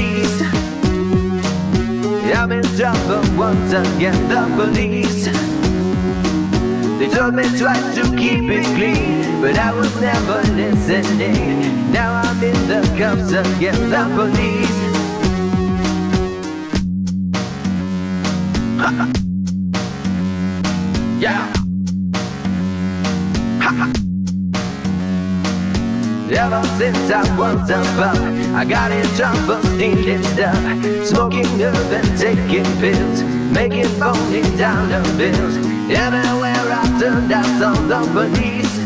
police. I'm in trouble once again, the police. They told me twice to keep it clean, but I was never listening. Now I'm in the cuffs again, the police. Yeah. Ever since I was a pup, I got in trouble stealing stuff, smoking herb and taking pills, making phony dollar bills. Everywhere I turned, I saw the police.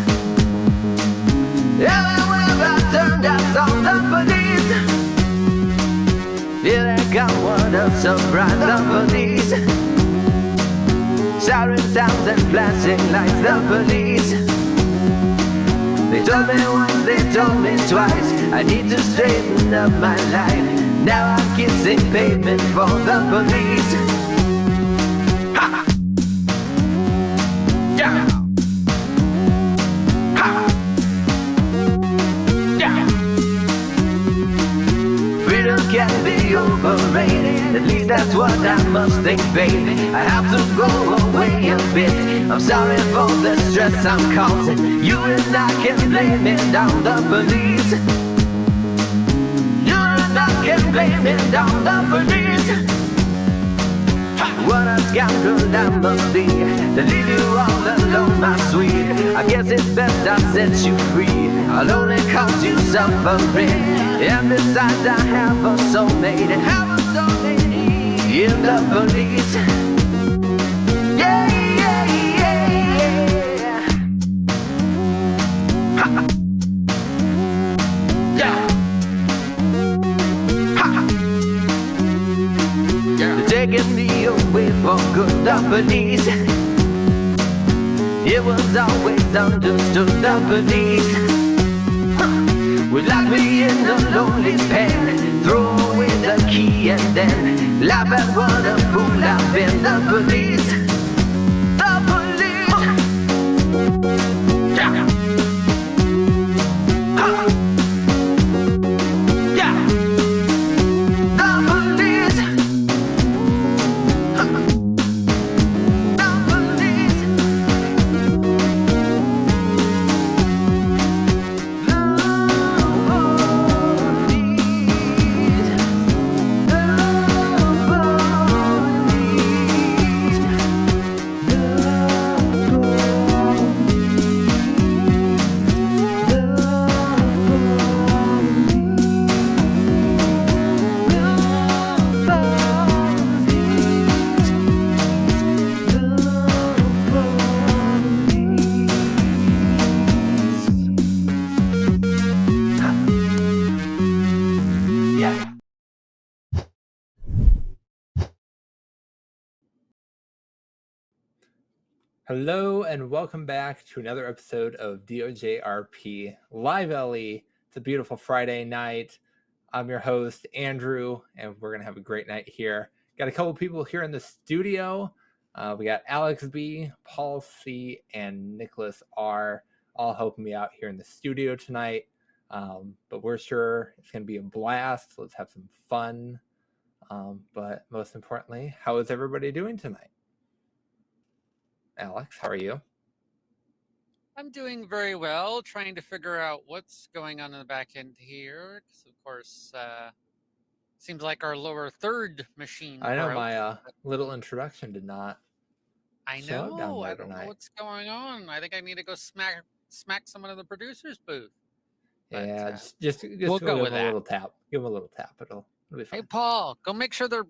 Everywhere I turned, I saw the police. Here they come, what a surprise, the police. Siren sounds and flashing lights, the police. They told me once, they told me twice, I need to straighten up my life. Now I'm kissing pavement for the police. Ha! Yeah! Ha! Yeah! Freedom can be overrated, at least that's what I must think, baby. I have to go away a bit. I'm sorry for the stress I'm causing. You and I can blame it on the police. You and I can blame it on the police. What a scoundrel I must be to leave you all alone, my sweet. I guess it's best I set you free. I'll only cause you suffering. And besides I have a soulmate, and have a soulmate in the police. Yeah, yeah, yeah, yeah. Ha. Yeah. Ha. Yeah. They're taking me away for good, the police. It was always understood, the police would lock me in a lonely pen, throw away the key and then laugh at what a fool I've been. The police. The police. Yeah. Huh. Yeah. The police. Huh. The police. Hello and welcome back to another episode of DoJRP LiveLE. It's a beautiful Friday night. I'm your host, Andrew, and we're going to have a great night here. Got a couple people here in the studio. We got Alex B, Paul C, and Nicholas R, all helping me out here in the studio tonight. But we're sure it's going to be a blast. Let's have some fun. But most importantly, how is everybody doing tonight? Alex, how are you? I'm doing very well, trying to figure out what's going on in the back end here. Because, of course, seems like our lower third machine I know broke. my little introduction did not I show up down know. there I don't know tonight. what's going on. I think I need to go smack someone in the producer's booth. But, Yeah, just we'll go go give with him a that. little tap. Give him a little tap. It'll be fine. Hey, Paul, go make sure the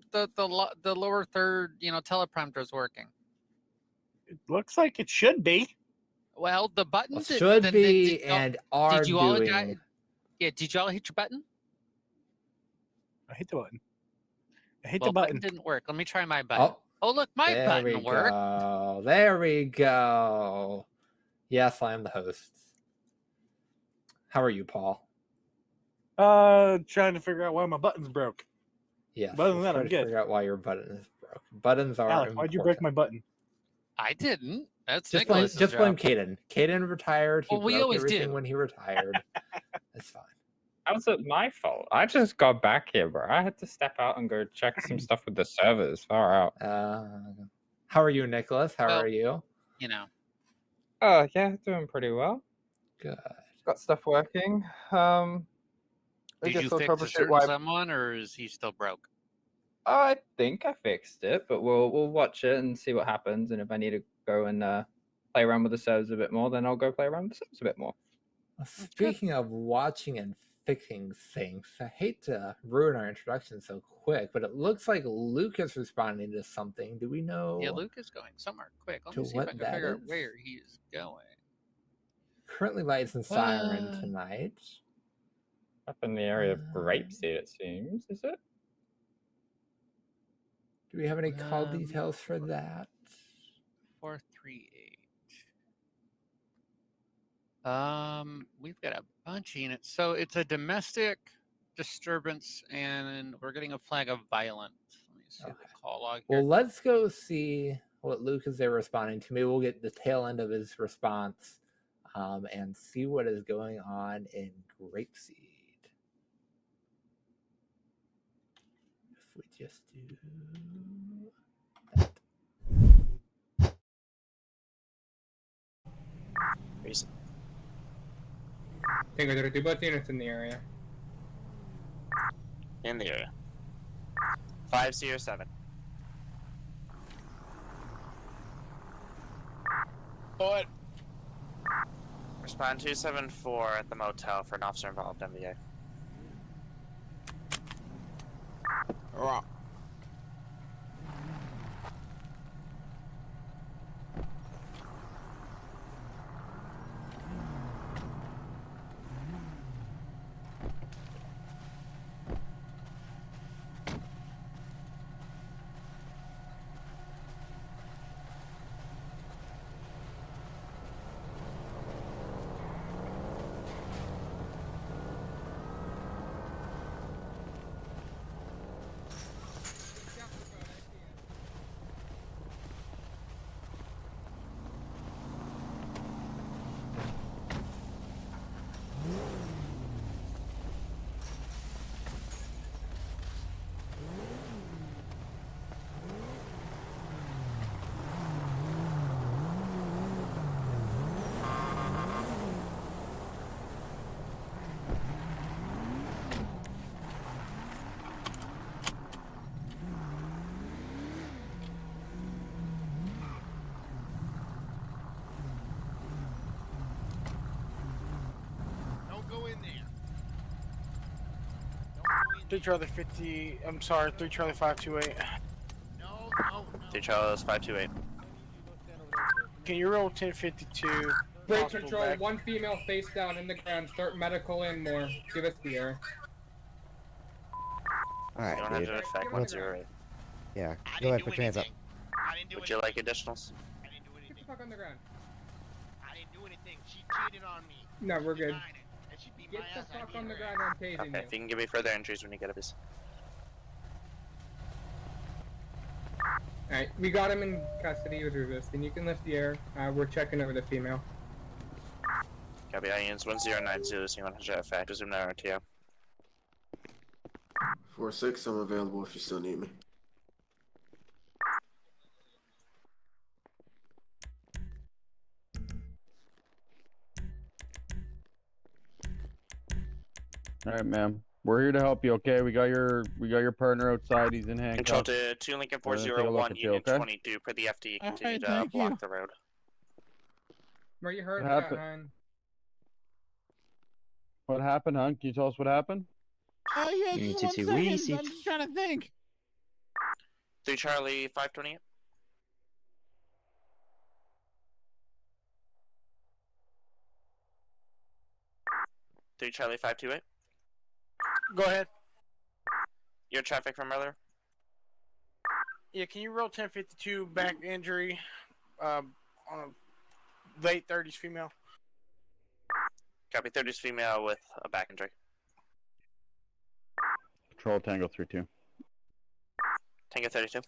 lower third, teleprompter is working. It looks like it should be. Well, the button Well, should be and are did you all doing. did you all hit your button? I hit the button. I hit Well, the button. didn't work. Let me try my button. Oh, look, my there button we worked. go. There we go. Yes, I am the host. How are you, Paul? Trying to figure out why my buttons broke. Yes. But other than let's that, try I'm to good. figure out why your button is broken. Buttons are Alex, why'd you break my button? I didn't. That's Just blame Nicholas's job. Caden. Caden retired. He Well, we broke always everything do. when he retired. It's fine. How's it my fault? I just got back here, bro. I had to step out and go check some stuff with the servers. Far out. How are you, Nicholas? How Well, are you? You know, Oh, yeah, doing pretty well. Good. Got stuff working. I did guess you I'll fix a troubleshoot certain why. someone, or is he still broke? I think I fixed it, but we'll watch it and see what happens. And if I need to go and play around with the servers a bit more, then I'll go play around with the servers a bit more. Well, speaking of watching and fixing things, I hate to ruin our introduction so quick, but it looks like Luke is responding to something. Do we know? Yeah, Luke is going somewhere quick. Let to me see if I what can that figure out is? where he is going. Currently lights and siren tonight. Up in the area of Grapeseed, it seems. Is it? Do we have any call details for that? 438. We've got a bunch of units. So it's a domestic disturbance, and we're getting a flag of violence. Let me see the call log here. Well, let's go see what Luke is there responding to. Maybe we'll get the tail end of his response and see what is going on in Grapeseed. If we just do that. Reason. Tango 32, both units in the area. In the area. 507. What? Respond 274 at the motel for an officer involved MVA. Wrong. Go in there. 3 Charlie 50. I'm sorry, 3 Charlie 528. No. 3 Charlie 528. Can you roll 1052? Break Possible control, back. one female face down in the ground. Start medical and more. Give us the air. Alright, You don't have dude. to effect Give 108. Yeah, I go didn't ahead, do put your hands up. anything. I didn't do Would you anything. like additionals? I didn't do Get the anything. fuck on the ground. I didn't do anything. She cheated on me. No, we're good. Denying it. And she beat Get my the ass. I fuck beat on the her ground. ass. I'm tasing Okay, you. if you can give me further injuries when you get a piece. Alright, we got him in custody with resisting. You can lift the air. We're checking over the female. Copy, IUNs 1090, seeing 100 effect, resume now RTO. 4-6, I'm available if you still need me. All right, ma'am. We're here to help you. Okay, we got your partner outside. He's in Control handcuffs. to 2 Lincoln We're gonna take a look 401, at you, Union okay? 22, per the FD, continue to thank block you. the road. Where you hurt, What happened? hon? What happened, hon? Can you tell us what happened? Oh, yeah, You need just to 1 do second. I'm receipt. just trying to think. 3 Charlie 528. Three Charlie 528. Go ahead. Your traffic from earlier. Yeah, can you roll 1052 back injury on a late 30s female? Copy 30's female with a back injury. Control Tango 32. Tango 32.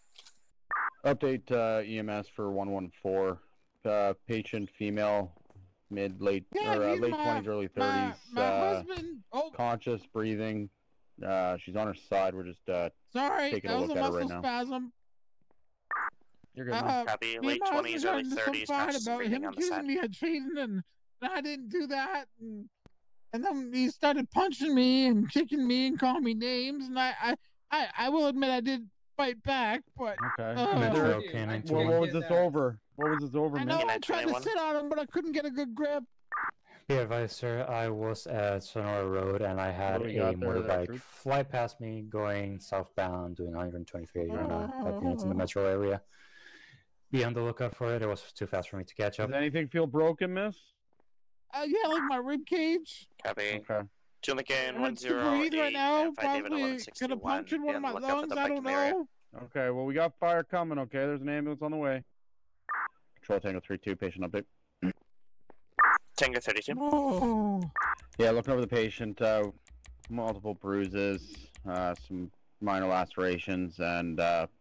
Update EMS for 114. Patient female late Yeah, or I mean, late 20s, early 30s. My husband. Oh, Conscious, breathing. She's on her side. We're just sorry, taking that a was look a at her muscle right now. spasm. You're good, man. Copy. Me and Late my husband 20s, got early into some 30s. fight Conscious and about breathing him on the side. accusing me of cheating, and I didn't do that, and then he started punching me and kicking me and calling me names, and I will admit I did fight back, but Okay. Metro What was this over? What was this over, I man? know I tried to sit on him, but I couldn't get a good grip. Be advised, sir, I was at Sonora Road and I had What do we a got there, motorbike Truth? fly past me going southbound doing 123 around 5 minutes in the metro area. Be on the lookout for it. It was too fast for me to catch up. Does anything feel broken, miss? Yeah, like my rib cage. Copy. Okay. Two Lincoln, Hurts to breathe 108, right now. and 5 David Probably 1161. could have punctured one of my Look out for lungs. the I don't biking area. know. Okay, well, we got fire coming, okay? There's an ambulance on the way. Control Tango 3-2, patient update. Tango 32. Oh. Yeah, looking over the patient, multiple bruises, some minor lacerations, and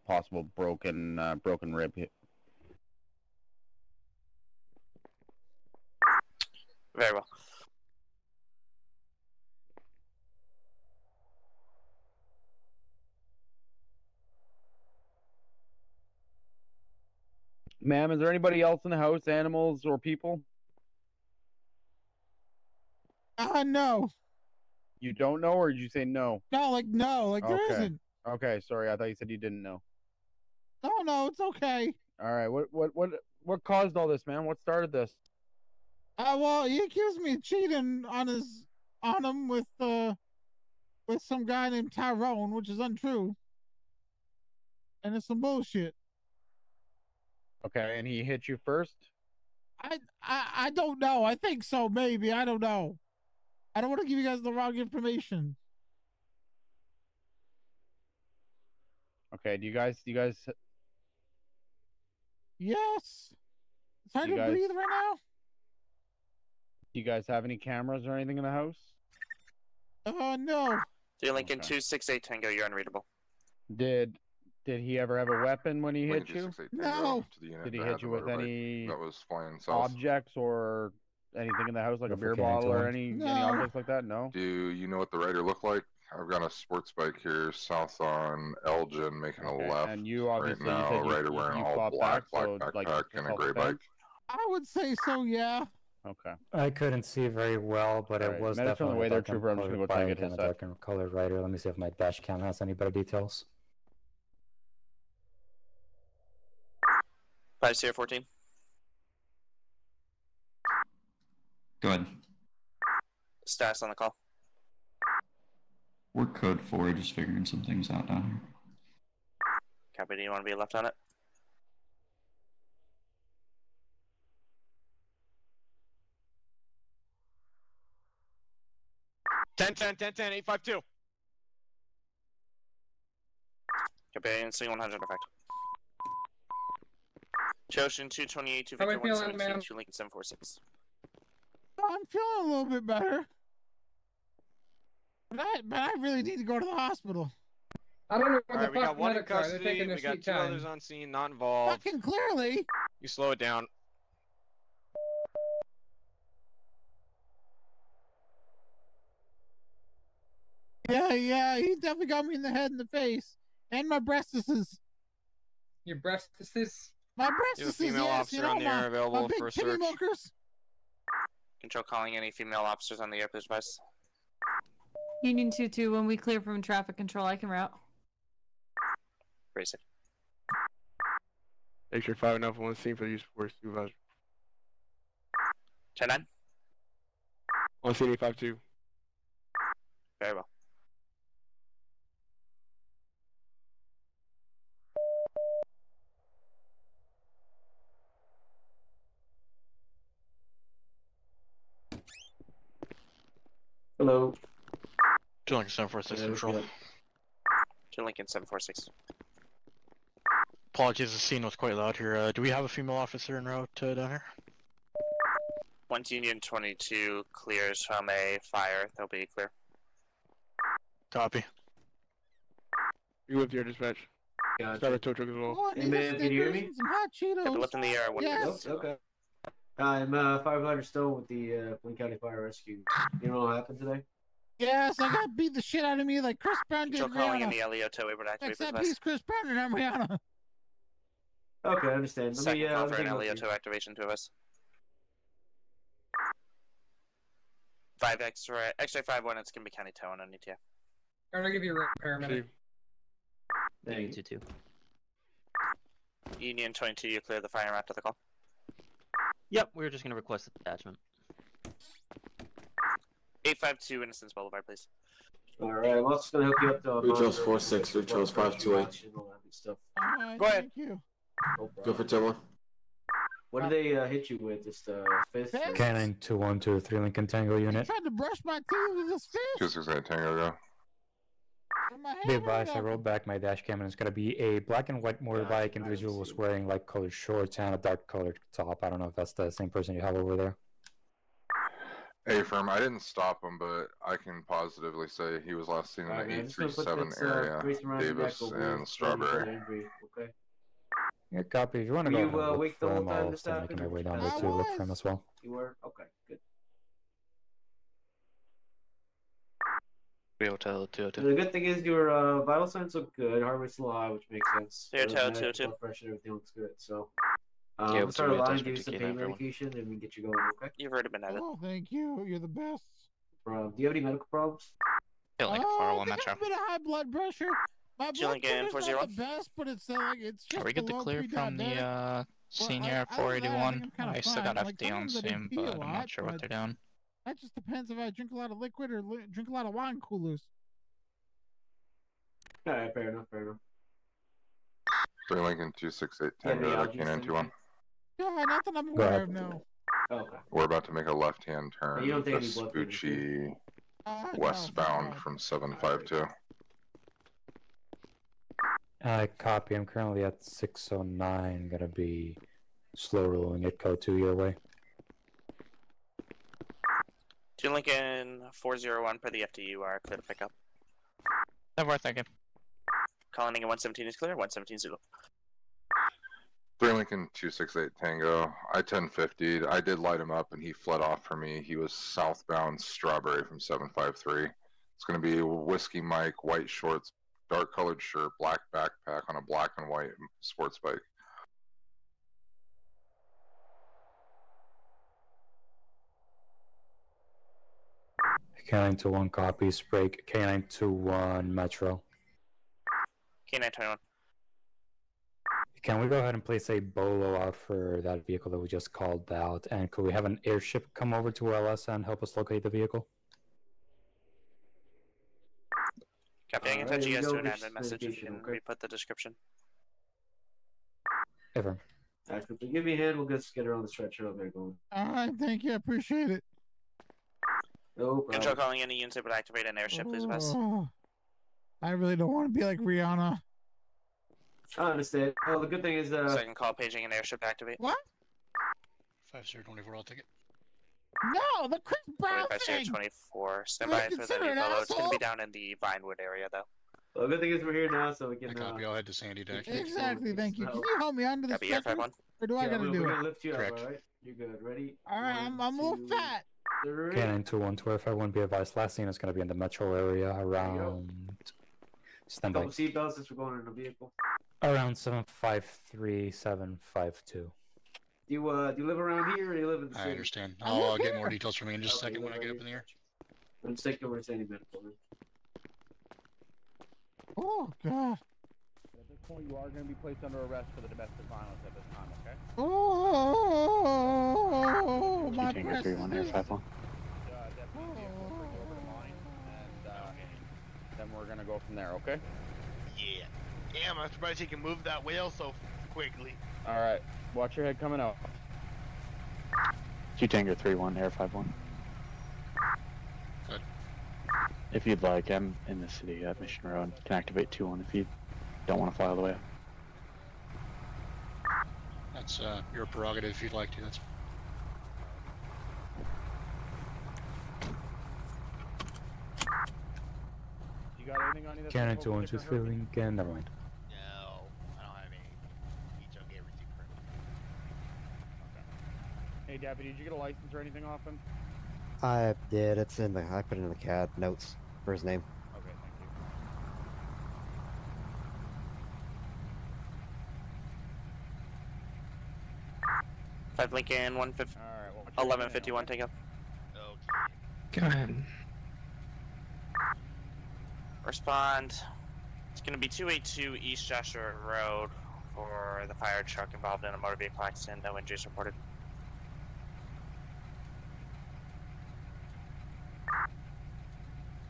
possible broken rib. Very well. Ma'am, is there anybody else in the house, animals or people? No. You don't know, or did you say no? No, there Okay. isn't. Okay, sorry, I thought you said you didn't know. No, it's okay. All right, what caused all this, man? What started this? Well, he accused me of cheating on him with some guy named Tyrone, which is untrue. And it's some bullshit. Okay, and he hit you first? I don't know. I think so, maybe. I don't know. I don't want to give you guys the wrong information. Okay, do you guys Yes. It's hard You to guys- breathe right now. do you guys have any cameras or anything in the house? No. Two Lincoln Okay. 268 Tango, you're unreadable. Did he ever have a weapon when he hit you? No. Did he hit you with any that was flying south? objects or anything in the house, like a Go for beer Canning bottle or Town. any No. objects like that? No. Do you know what the rider looked like? I've got a sports bike here south on Elgin making Okay, a left. and you right obviously now, you said rider wearing you all fought black, back, so black like backpack and a gray bike. self-defense? I would say so, yeah. Okay. I couldn't see very well, but Alright, it was medics on the definitely way there, dark and trooper. I'm just gonna go try and colored get his bike set. dark and colored rider. Let me see if my dash cam has any better details. 5014. Go ahead. Status on the call. We're code 4, just figuring some things out down here. Copy, do you want to be left on it? Ten 852. Copy, and C 100 effect. Choshin 228, 2 How am I Victor feeling, 117, ma'am? 2 Lincoln 746. I'm feeling a little bit better. But I really need to go to the hospital. I don't know All what right, the we got fuck one in medics are. They're custody. taking their We got sweet two time. others on scene, not involved. Fucking clearly. You slow it down. Yeah, he definitely got me in the head and the face. And my breastises. Your breastises? My You have a breastises, female yes, officer you know, on the air my available big for a pity search. milkers. Control calling any female officers on the air, please advise. Union 2-2, when we clear from traffic control, I can route. Very safe. Make sure 5 enough on scene for the use of force supervisor. 10-9. On scene 852. Very well. Hello. 2 Lincoln 746 control. 2 Lincoln 746. Apologies, the scene was quite loud here. Do we have a female officer en route down here? 1 Union 22 clears from a fire. They'll be clear. Copy. You lift your dispatch. Gotcha. Start a tow truck as well. Oh, I need a Snickers and some hot Cheetos. Copy, lift in the air. Yes. Okay. I'm firefighter Stone with the Flint County Fire Rescue. You know what happened today? Yes, I got beat the shit out of me like Chris Brown did Control calling in Rihanna. the LEO tow. We would activate Except this he's Chris Brown and I'm Rihanna. Okay, I understand. Let me, Second call let me for an take a look LEO here. tow activation, 2 of us. 5 X-ray, X-ray 5-1, it's gonna be county tow on ETF. I'm gonna give you a paramedic. Thank you. 2-2. Union 22, you clear the fire after the call. Yep, we were just gonna request a detachment. 852 Innocence Boulevard, please. Alright, I'm also gonna hook you up to We chose 4-6, we chose 528. All that good stuff. Go ahead. Thank you. Go for 10-1. What did they hit you with? Just fist? or- Canine 2-1-2-3 Lincoln Tango He unit. tried to brush my teeth with his fist. 268 Tango, go. Be advised, I rolled back my dash cam and it's gonna be a black and white motorbike. Individual was wearing like colored shorts and a dark colored top. I don't know if that's the same person you have over there. A-firm, I didn't stop him, but I can positively say he was last seen in Alright, the man, I'm just gonna put 837 this, area, brace around your neck Davis over and with Strawberry. injury, okay? Yeah, copy. If you want to Were go you, ahead and look awake the for whole him, time I'll this start making my happened, or way down did there you to pass look out? for him as well. You were? Okay, good. 302, 202. The good thing is your vital signs look good, heart rate's low, high, which makes sense. 302, Blood 202. pressure, everything looks good, so. Yeah, I'm gonna what's start the a line, reattachment give you to some K9 pain for one? medication, and we can get you going, okay? You've already been added. Oh, thank you. You're the best. Bro, do you have any medical problems? Feeling like a I 401 think I have Metro. a bit of high blood pressure. My blood Chilling in pressure's 40. not the best, but it's like it's just Are we good to below clear from the pre-diabetic. senior But other than that, I 481? think I'm kinda I still fine. got Like, FD on sometimes I scene, do pee a but I'm lot, not sure what but they're doing. that just depends if I drink a lot of liquid or drink a lot of wine coolers. Alright, fair enough, fair enough. 3 Lincoln 268 Yeah, Tango, yeah, I'll to just send K921. Yeah, nothing I'm Go aware ahead. of now. Okay. We're about to make a left-hand turn You don't take any blood thinners, Vespucci No, westbound thank from 752. I copy. I'm currently at 609. Gonna be slow rolling it code 2 your way. 2 Lincoln 401 per the FDU are clear to pick up. Never thinking. Calling in 117 is clear, 117 Zulu. 3 Lincoln 268 Tango. I 1050'd. I did light him up and he fled off for me. He was southbound Strawberry from 753. It's going to be Whiskey Mike, white shorts, dark colored shirt, black backpack on a black and white sports bike. K921 copies. Break. K921 Metro. K921. Can we go ahead and place a bolo out for that vehicle that we just called out? And could we have an airship come over to LS and help us locate the vehicle? Copy, I can Alright, touch you here we guys go, to an which admin message if you can medication, okay? re-put the description. Ever. Alright, give me a hand, we'll just get her on the stretcher up there going. Alright, thank you. I appreciate it. No Control problem. calling in a unit would activate an airship, please, Wes. Oh, I really don't want to be like Rihanna. I understand. Well, the good thing is, Second call, paging an airship to activate. What? 5024, I'll take it. No, the Chris Brown thing. 5024. Stand Are by you for the considered an Ebola. It's going to be asshole? down in the Vinewood area, though. well, the good thing is we're here now, so we can. I copy. I'll head to Sandy to activate. Exactly, thank you. Can you help me onto the Copy, Air stretcher? 51. Or do I gotta do we're it? gonna lift you Correct. up, alright? You're good. Ready? Alright, I'm a little fat. Three. K921 to FI1 be advised. Last scene is going to be in the metro area around. Stand by. Couple seatbelts since we're going in the vehicle. Around 753, 752. Do you live around here or do you live in the city? I understand. I'm I'll okay. get more details from you in just a Okay, second when I live get right up in the air. I'm just taking over to Sandy Medical. Man. Oh god. At this point, you are going to be placed under arrest for the domestic violence at this time, okay? Oh, my Tango breast 31 Air is... 51. Deputy vehicle will bring you over the line, and then we're going to go from there, okay? Yeah. Damn, I'm surprised he can move that whale so quickly. All right. Watch your head coming out. Tango 31 Air 51. Good. If you'd like, I'm in the city at Mission Road. Can activate 2-1 if you don't want to fly all the way up. That's your prerogative if you'd like to. That's You got anything on you that's Cannon gonna focus 2123 different, Lincoln. Never mind. No, I don't have any. Each will get everything correct. Hey, Deputy, did you get a license or anything off him? I did. It's in the. I put it in the CAD notes for his name. Okay, thank you. 5 Lincoln, 1151, take up. Go ahead. Respond. It's going to be 282 East Joshua Road for the fire truck involved in a motor vehicle accident. No injuries reported.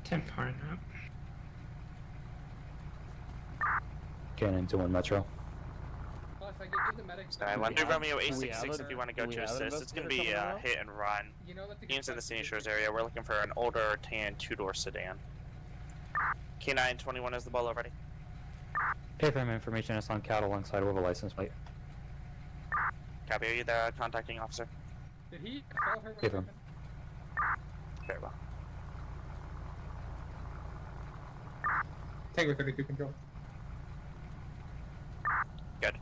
Ten far up. Cannon to 1 Metro. Plus, I could give the medics. Sorry, London Romeo 866 if you want to go to assist. It's going to be a hit and run. You know that the Units in the Scenic Shores area. We're looking for an older tan 2-door sedan. K9 21 is the ball already. Pay for him information. It's on CAD alongside with a license plate. Copy. Are you the contacting officer? Did he assault her with Pay a for him. weapon? Very well. Tango 32 control. Good.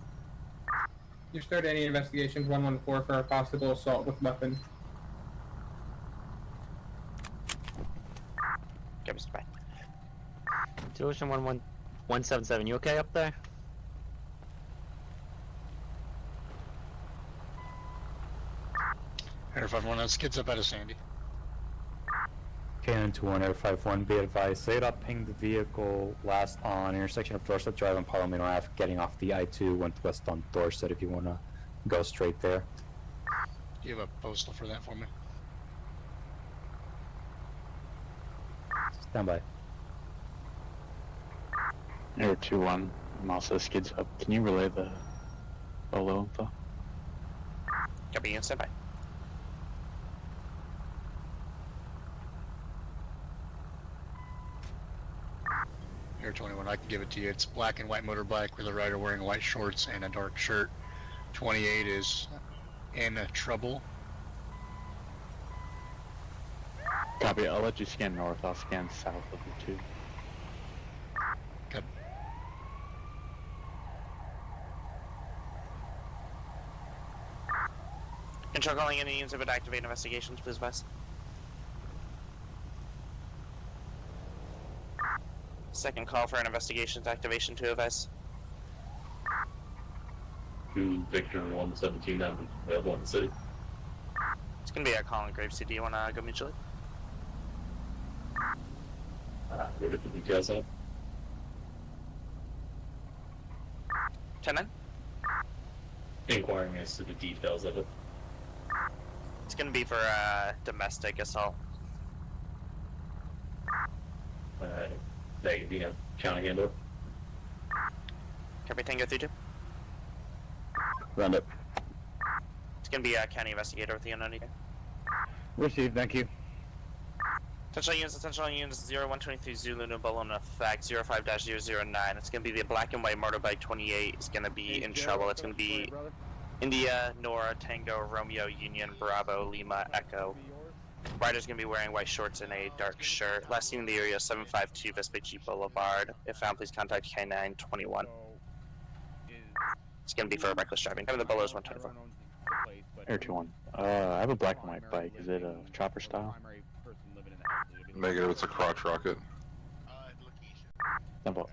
You start any investigations 114 for a possible assault with weapon. Give us back. 2011177, you okay up there? Air 51, that skids up out of Sandy. Cannon to 1 Air 51, be advised. Zeta pinged the vehicle last on intersection of Dorset Drive and Palomino Ave, getting off the I-2, went west on Dorset if you want to go straight there. Do you have a postal for that for me? Stand by. Air 2-1, I'm also skids up. Can you relay the Bolo info? Copy, and stand by. Air 21, I can give it to you. It's black and white motorbike with a rider wearing white shorts and a dark shirt. 28 is in trouble. Copy, I'll let you scan north, I'll scan south of the 2. Good. Control calling any units of activate investigations, please advise. Second call for an investigations activation to advise. To Victor 117 available in the city. It's gonna be a call in Grave City. Do you wanna go mutually? Where did the details at? 10-9? Inquiring as to the details of it. It's gonna be for domestic assault. They, county handle. Copy, Tango 32. Round up. It's gonna be a county investigator with the unknown either. Received, thank you. Attention units 0123 Zulu no Bologna fact 05-009. It's gonna be the black and white motorbike 28. It's gonna be in trouble. It's gonna be India, Nora, Tango, Romeo, Union, Bravo, Lima, Echo. Rider's gonna be wearing white shorts and a dark shirt. Last seen in the area 752 Vespucci Boulevard. If found, please contact K921. It's gonna be for reckless driving. Cover the below is 124. Air 2-1, I have a black and white bike. Is it a chopper style? Negative, it's a crotch rocket. Tempo.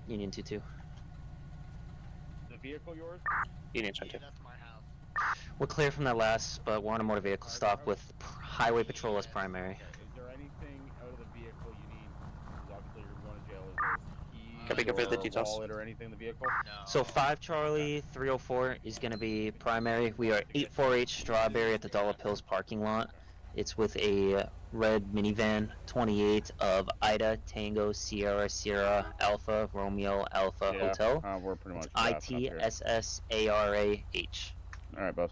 Union 2-2. The vehicle yours? Union 22. We're clear from that last, but we're on a motor vehicle stop with highway patrol as primary. Is there anything out of the vehicle you need? Because obviously you're going to jail. Is there Copy, keys confirm the or details. wallet or anything in the vehicle? So 5 Charlie 304 is going to be primary. We are 848 Strawberry at the Dollar Pills parking lot. It's with a red minivan, 28 of Ida, Tango, Sierra, Sierra, Alpha, Romeo, Alpha, Yeah, Hotel. we're pretty much wrapping up here. ITSSARAH. Alright, boss.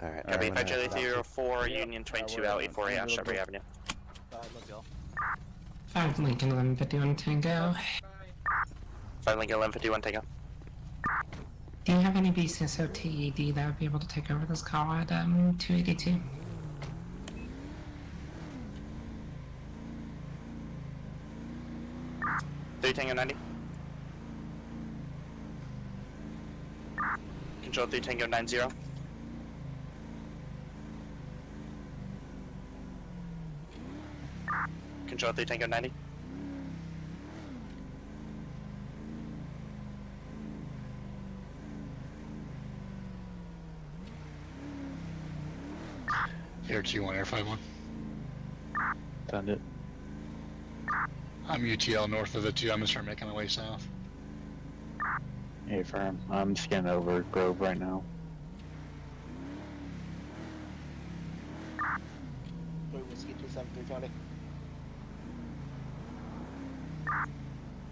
Alright. Copy, 5 Charlie 304 Union 22 out 848 on Strawberry Avenue. 5 Lincoln 1151 Tango. 5 Lincoln 1151 Tango. Do you have any BCSO TED that would be able to take over this call at 282? Tango 90. Control 3 Tango 90. Control 3 Tango 90. Air 2-1, Air 5-1. Found it. I'm UTL north of the 2. I'm gonna start making my way south. Hey, firm. I'm scanning over Grove right now. Whiskey 273 County.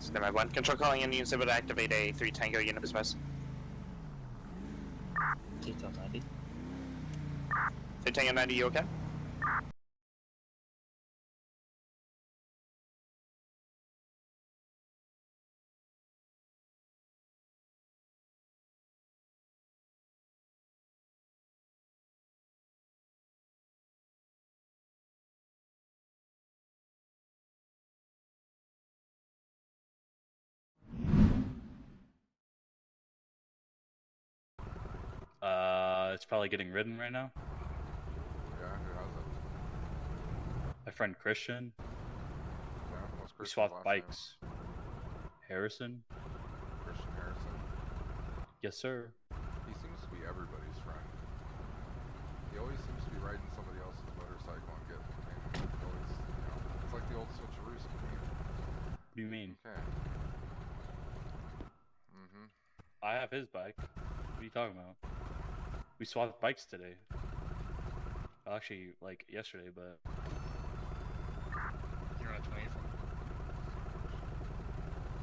Standby 1. Control calling in units able to activate a 3 Tango unit business. Detail 90. 3 Tango 90, you okay? It's probably getting ridden right now. Yeah, who has it? My friend Christian. Yeah, what's We Christian's swapped last bikes. Harrison. name? Christian Harrison. Yes, sir. He seems to be everybody's friend. He always seems to be riding somebody else's motorcycle and getting detained. He always, it's like the old switcheroo scheme. What do you mean? Okay. I have his bike. What are you talking about? We swapped bikes today. Well, actually, like yesterday, but. You're on 28 from.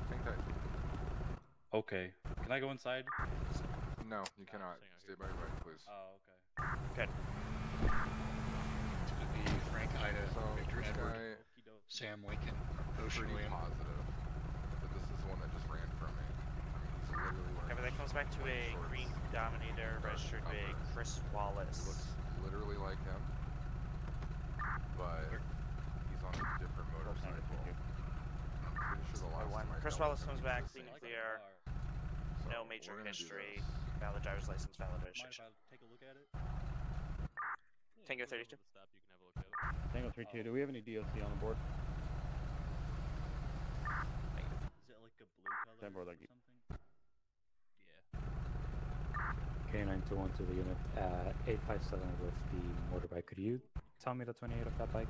Hang tight. Okay. Can I go inside? No, you cannot. Stay by your bike, please. Oh, okay. Good. It's gonna be Frank Ida, So, Victor this Edward, guy, Sam Lincoln, Ocean pretty William. positive that this is the one that just ran from me. I mean, he's literally wearing Okay, but that comes back to a shorts, green Dominator registered to a uppers. Chris He Wallace. looks literally like him, but he's on a different motorcycle. I'm pretty sure the last time I Chris dealt with Wallace him, comes he was back the clean same and clear. So, No we're major gonna do history. this. Valid driver's license, valid Mind registration. if I take a look at it? Tango 32. Tango 3-2, do we have any DOC on the board? Is it like a blue color Stand board, or like something? K921 to the unit 857 with the motorbike. Could you tell me the 28 of that bike?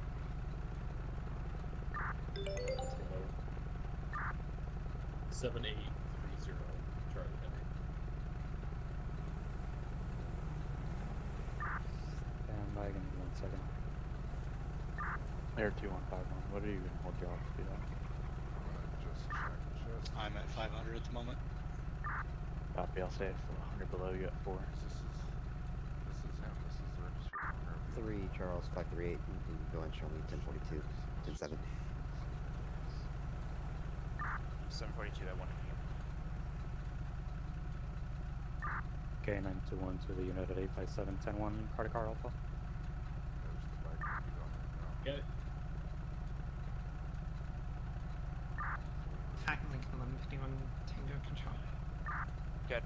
7830 Charlie Henry. Stand by, give me 1 second. Air 2151. What are you gonna hold your off speed at? I'm at 500 at the moment. Copy, I'll say it for 100 below, you at 4. This is him. This is the registry. 3 Charles 538. You can go and show me 1042, 107. 742, that one. K921 to the unit at 857 101 car Alpha. Got it. Falcon Lincoln 1151 Tango Control. Good.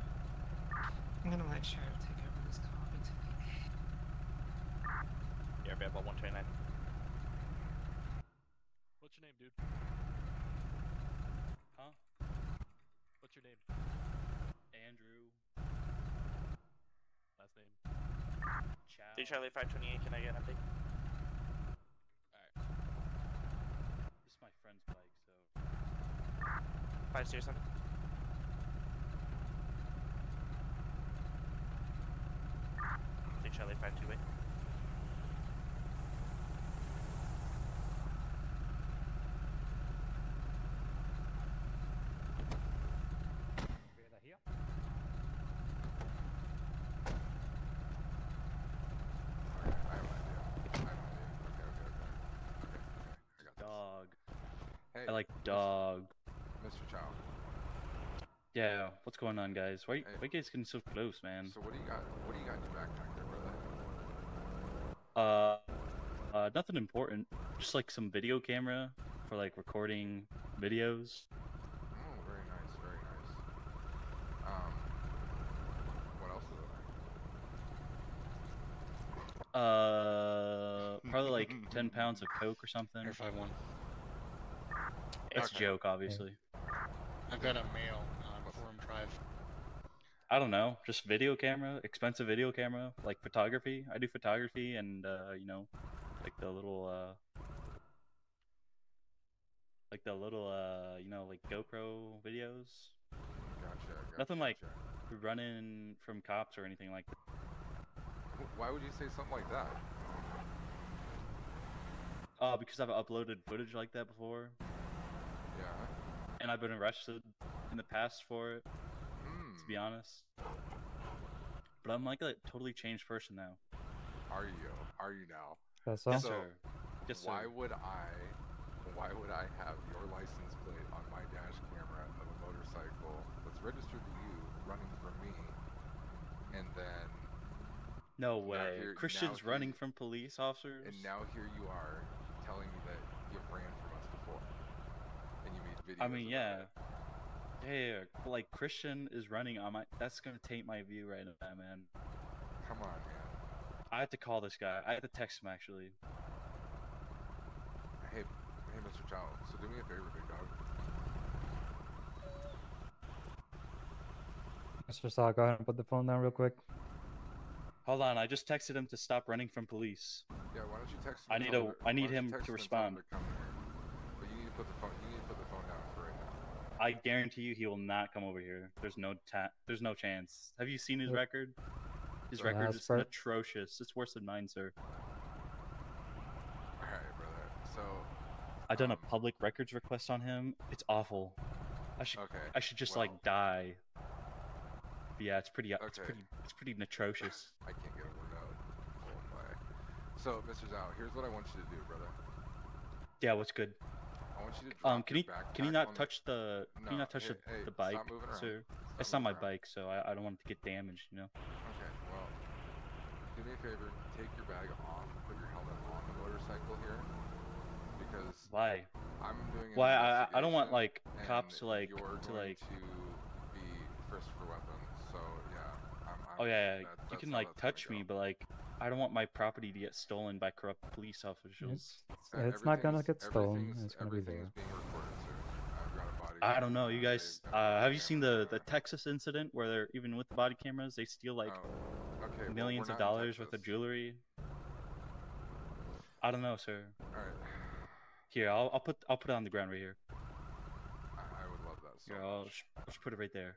I'm gonna let Sheriff take over this call tonight. Yeah, about 129. What's your name, dude? Huh? What's your name? Andrew. Last name? Chow. 3 Charlie 528, can I get an update? Alright. This is my friend's bike, so. 507. Charlie 528. Dog. Hey, I like dog. Mr. Chow. Yeah, what's going on, guys? Why you guys getting so close, man? So what do you got? What do you got in your backpack there, brother? Nothing important. Just like some video camera for like recording videos. Oh, very nice, very nice. What else is there? Probably like 10 pounds of coke or something. Air 5-1. It's a joke, obviously. I've got a mail on Forum Drive. I don't know, just video camera, expensive video camera, like photography. I do photography and you know, like the little you know, like GoPro videos. Gotcha. Nothing like running from cops or anything like that. Why would you say something like that? Because I've uploaded footage like that before. Yeah. And I've been arrested in the past for it. To be honest. But I'm like a totally changed person now. Are you? Are you now? That's so? Yes, sir. Yes, sir. Why would I have your license plate on my dash camera of a motorcycle that's registered to you running from me, and then no way. Christians running from police officers? And now here you are telling me that you've ran from us before. And you made videos. I mean, yeah. Yeah, but like Christian is running on my. That's gonna taint my view right now, man. Come on, man. I had to call this guy. I had to text him actually. Hey, Mr. Chow. So do me a favor, big dog. Mr. Saw, go ahead and put the phone down real quick. Hold on, I just texted him to stop running from police. Yeah, why don't you text him? I need him to respond. But you need to put the phone. You need to put the phone down for right now. I guarantee you, he will not come over here. There's no chance. Have you seen his record? His record is atrocious. It's worse than mine, sir. All right, brother. So I done a public records request on him. It's awful. I should just like die. But yeah, it's pretty atrocious. I can't get a word out. Oh my. So, Mr. Zhao, here's what I want you to do, brother. Yeah, what's good? I want you to drop your backpack can you not on touch the the bike, sir? It's not my bike, so I don't want it to get damaged, you know. Okay, well, do me a favor, take your bag off, put your helmet on the motorcycle here, because why? I'm doing an I don't want like investigation, cops to like and you're going to be frisked for weapons. So yeah, oh yeah, you can like touch me, but like I don't want my property to get stolen by corrupt police officials. It's not gonna get stolen. It's gonna be there. I don't know. You guys, have you seen the Texas incident where they're even with the body cameras, they steal like millions of dollars worth of jewelry? I don't know, sir. All right. Here, I'll put it on the ground right here. I would love that. So here, I'll just put it right there.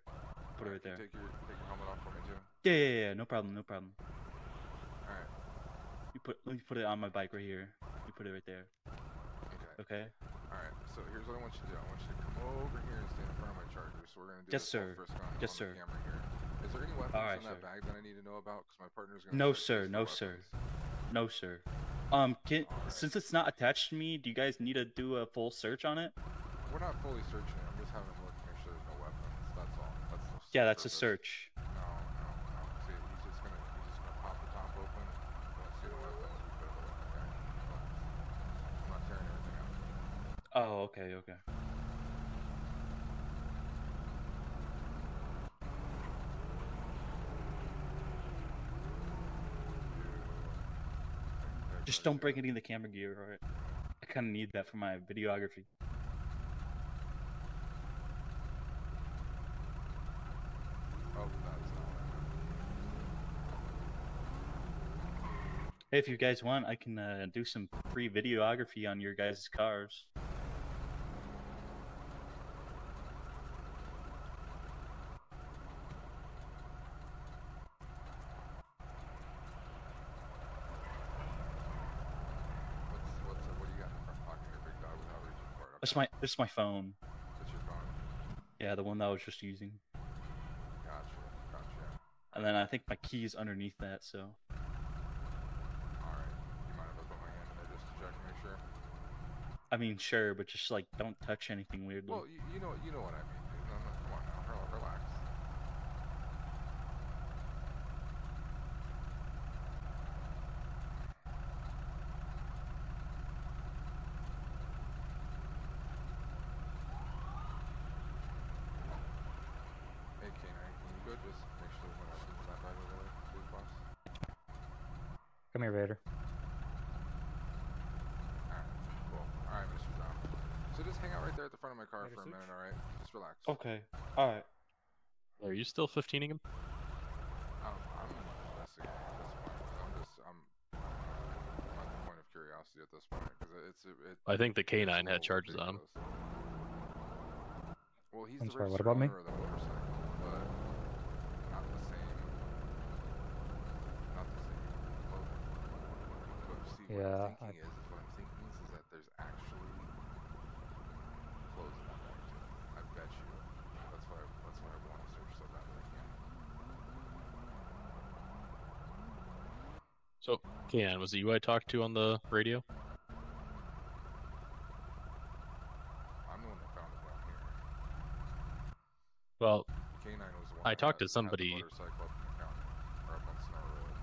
Put it right there. Take your helmet off for me too. Yeah. No problem. All right. Let me put it on my bike right here. You put it right there. Okay. All right. So here's what I want you to do. I want you to come over here and stand in front of my charger. So we're gonna do yes, this sir. First round yes, on sir. The camera here. Is there any weapons in that bag that I need to know about? Because my partner's gonna. No, sir. No, sir. No, sir. Since it's not attached to me, do you guys need to do a full search on it? We're not fully searching it. I'm just having a look to make sure there's no weapons. That's all. Yeah, that's a search. No. See, he's just gonna pop the top open. Don't see the weapon. Okay. I'm not tearing everything out. Oh, okay. Just don't break any of the camera gear, alright? I kind of need that for my videography. Oh, that's not. Hey, if you guys want, I can do some free videography on your guys' cars. This is my phone. That's your phone? Yeah, the one that I was just using. Gotcha. And then I think my key is underneath that, so. Alright. You mind if I put my hand in there just to check and make sure? I mean, sure, but just like don't touch anything weirdly. Well, you know what I mean, dude. No, come on now, relax. Hey, K9, can you go just make sure there's no weapons in that bag over there, please, boss? Come here, Vader. Alright, cool. Alright, Mr. Zhao. So just hang out right there at the front front of my car for a minute, alright? Just relax. Okay. Alright. Are you still 15ing him? I'm investigating at this point. I'm at the point of curiosity at this point because I think the K9 had charges on him. Well, he's I'm the sorry, what registered about me? owner of the motorcycle, but not the same. Not the same clothing. But Steve, Yeah, what I'm thinking is that there's actually clothes in that bag too. I bet you. That's why I want to search so bad that I can. So, K9, was it you I talked to on the radio? I'm the one that found it down here. Well, K9 was the one I that talked to had the somebody. motorcycle up in the county, or up on Snow Road.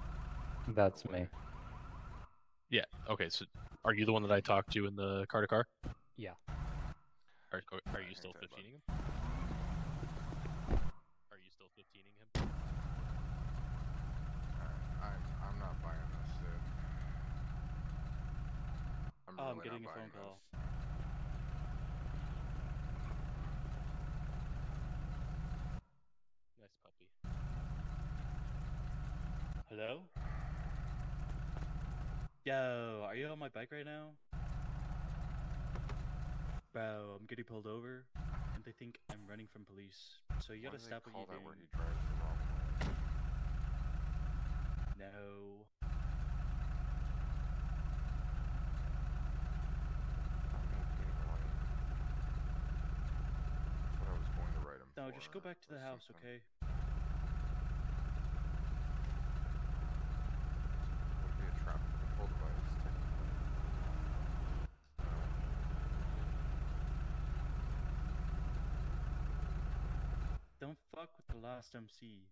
That's me. Yeah. Okay. So, are you the one that I talked to in the car to car? Yeah. Are you still 15ing him? Are you still 15ing him? I'm not buying this, dude. I'm really getting not a phone buying call. this. Nice puppy. Hello? Yo, are you on my bike right now? Bro, I'm getting pulled over, and they think I'm running from police. So you gotta stop what you're doing. Where he drives the wrong way? No. That's what I was going to write him No, for, just go back to the or house, something. okay? Would it be a traffic control device? Don't fuck with the last MC.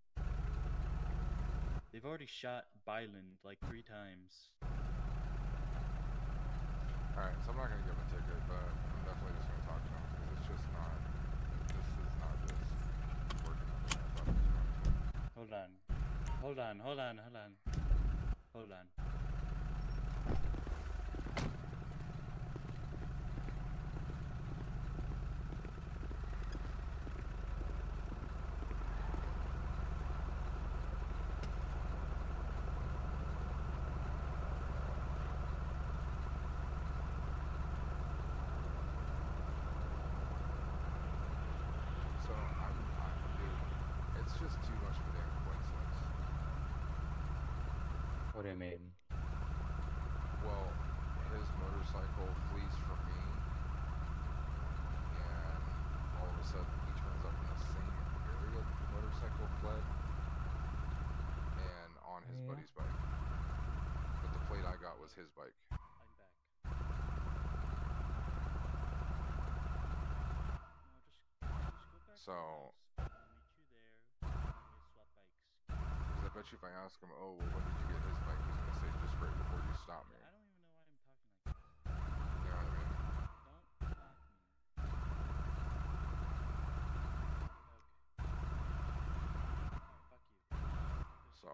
They've already shot Byland like 3 times. Alright, so I'm not gonna give him a ticket, but I'm definitely just gonna talk to him, because it's just not... This is not just working the way I thought it was going to. Hold on. Hold on. So, dude, it's just too much of a damn coincidence. What do you mean? Well, his motorcycle flees from me, and all of a sudden he turns up in the same area that the motorcycle fled, and on his buddy's bike. But the plate I got was his bike. So, because I bet you if I ask him, oh, well, when did you get his bike, he's going to say just right before you stop me. I don't even know why I'm talking like this. You know what I mean? Don't stop me. Okay. Fuck you. So.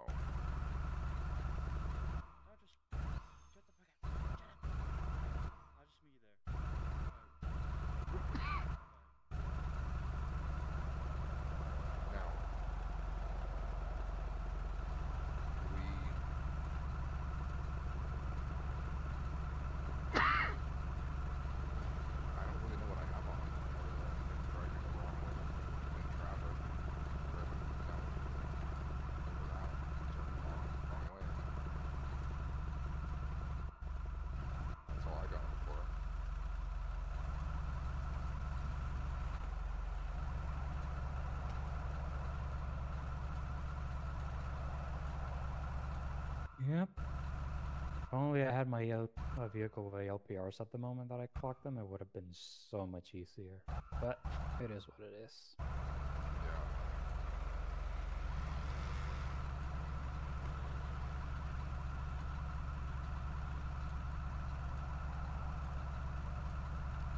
I'll just shut the fuck up. Shut up. I'll just meet you there. Now, I don't really know what I have on other than driving the wrong way in traffic, driving down without turning wrong way. That's all I got him for. Yep. If only I had my vehicle with LPRs at the moment that I clocked them, it would have been so much easier. But it is what it is. Yeah.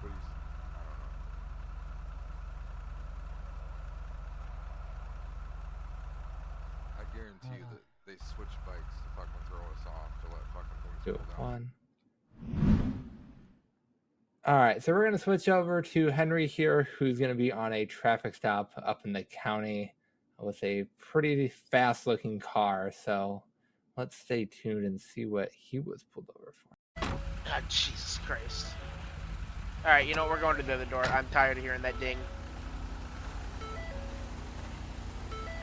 But he's, I don't know. I guarantee you that they switch bikes to fucking throw us off, to let fucking things cool down. All right, so we're going to switch over to Henry here, who's going to be on a traffic stop up in the county with a pretty fast-looking car. So let's stay tuned and see what he was pulled over for. God, Jesus Christ. All right, you know, we're going to the other door. I'm tired of hearing that ding.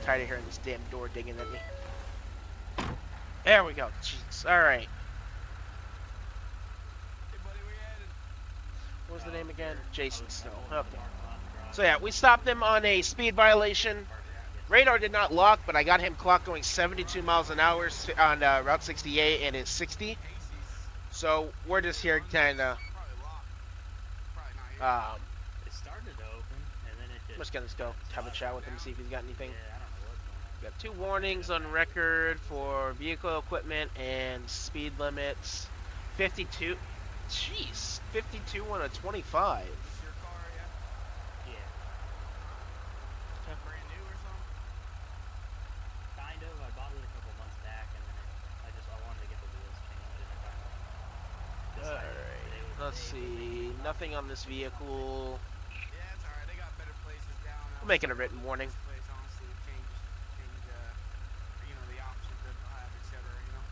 Tired of hearing this damn door dinging at me. There we go. Jeez. All right. What was the name again? Jason Snow. Okay. So yeah, we stopped him on a speed violation. Radar did not lock, but I got him clocked going 72 miles an hour on Route 68 and it's 60. So we're just here kind of. It started to open, and then it just. Let's go have a chat with him, see if he's got anything. Got 2 warnings on record for vehicle equipment and speed limits. 52. Jeez, 52 on a 25. Your car, yeah? Yeah. Brand new or something? Kind of. I bought it a couple months back, and then I wanted to get the wheels changed. Alright, let's see. Nothing on this vehicle. Yeah, it's alright. They got better places down. We're making a written warning. Honestly, change you know, the options that they'll have, etc. You know.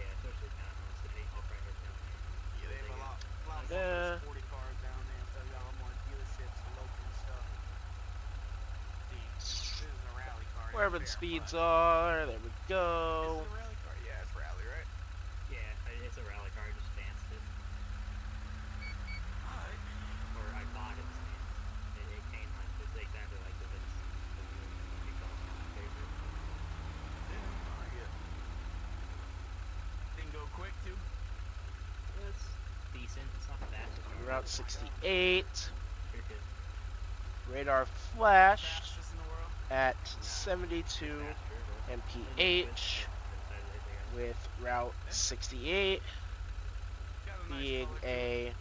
Yeah, especially down in the city. All private down there. Yeah, they have a lot Yeah. of sporty cars down there, so they got a lot more dealerships and local and stuff. This is a rally car. Wherever the speeds are, there we go. Is it a rally car? Yeah, it's rally, right? Yeah, it's a rally car. I just stanced it. Or I bought it stanced. It came like it's exactly like the Vince. Favorite. Yeah, I get it. Didn't go quick too. It's decent. It's not fast. Route 68. Radar flashed at 72 mph with Route 68 being a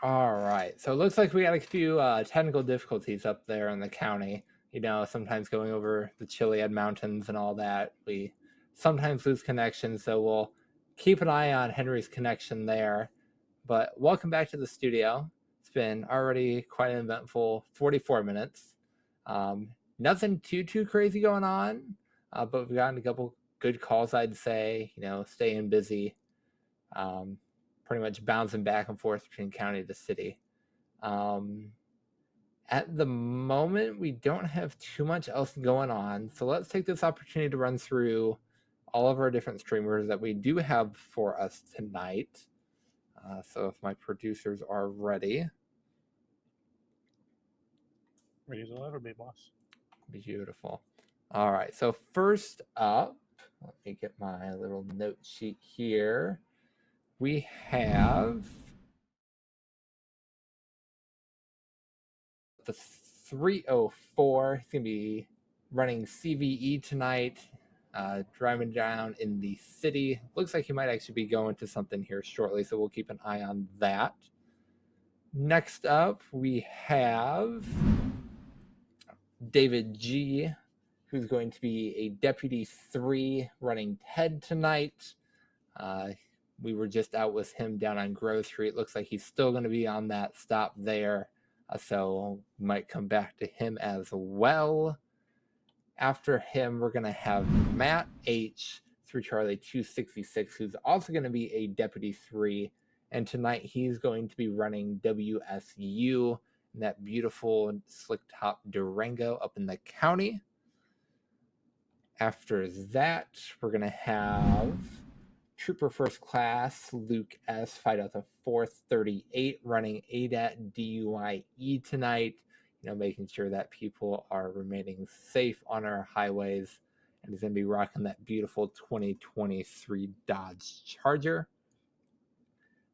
All right, so it looks like we got a few technical difficulties up there in the county. You know, sometimes going over the Chiliad Mountains and all that, we sometimes lose connection, so we'll keep an eye on Henry's connection there. But welcome back to the studio. It's been already quite an eventful 44 minutes. Nothing too crazy going on, but we've gotten a couple good calls, I'd say, you know, staying busy. Pretty much bouncing back and forth between county to city. At the moment, we don't have too much else going on, so let's take this opportunity to run through all of our different streamers that we do have for us tonight. So if my producers are ready. Ready to let her be, boss. Beautiful. All right, so first up, let me get my little note sheet here. We have the 304. He's going to be running CVE tonight, driving down in the city. Looks like he might actually be going to something here shortly, so we'll keep an eye on that. Next up, we have David G., who's going to be a Deputy 3 running TED tonight. We were just out with him down on Grove Street. Looks like he's still going to be on that stop there. So might come back to him as well. After him, we're going to have Matt H. through Charlie 266, who's also going to be a Deputy 3. And tonight he's going to be running WSU in that beautiful slick top Durango up in the county. After that, we're going to have Trooper First Class Luke S. fight out to 438 running ADAT DUIE tonight. Making sure that people are remaining safe on our highways. And he's going to be rocking that beautiful 2023 Dodge Charger.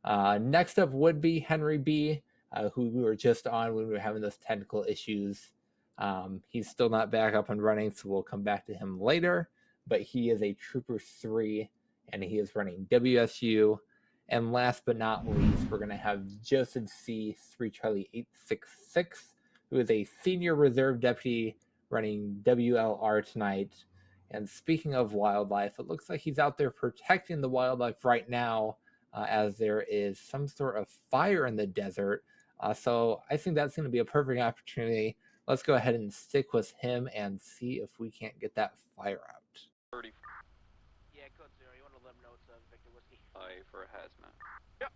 Next up would be Henry B., who we were just on when we were having those technical issues. He's still not back up and running, so we'll come back to him later. But he is a Trooper 3, and he is running WSU. And last but not least, we're going to have Joseph C. 3 Charlie 866, who is a senior reserve deputy running WLR tonight. And speaking of wildlife, it looks like he's out there protecting the wildlife right now, as there is some sort of fire in the desert. So I think that's going to be a perfect opportunity. Let's go ahead and stick with him and see if we can't get that fire out. 30. Yeah, code 0. You want to let him know it's Victor Whiskey. I for a hazmat. Yep.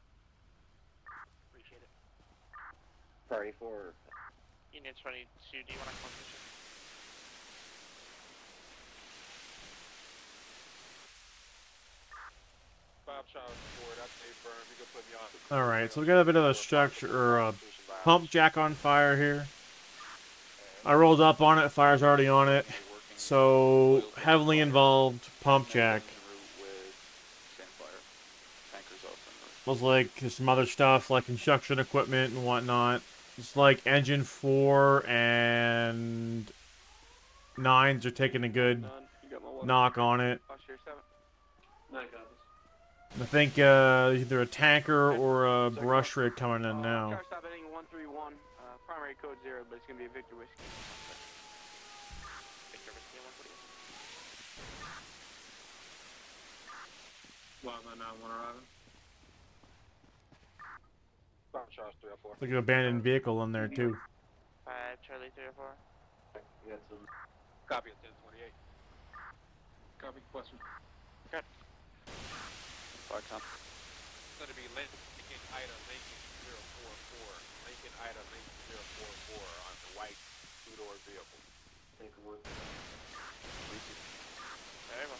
Appreciate it. Priority for Union 22, do you want to come position? Alright, so we got a bit of a structure, or a pump jack on fire here. I rolled up on it, fire's already on it. So, heavily involved pump jack. Was like some other stuff, like construction equipment and whatnot. It's like engine 4 and 9s are taking a good knock on it. I think either a tanker or a brush rig coming in now. Car stop heading 131, primary code 0, but it's going to be a Victor Whiskey. Victor Whiskey 148. Well, my 9-1 arriving. Charles 304. Like an abandoned vehicle in there too. 5 Charlie 304. We got some. Copy at 1028. Copy, question. Good. It's going to be Lincoln Ida Lincoln 044. Lincoln Ida Lincoln 044 on the white two-door vehicle. Thank you. Very well.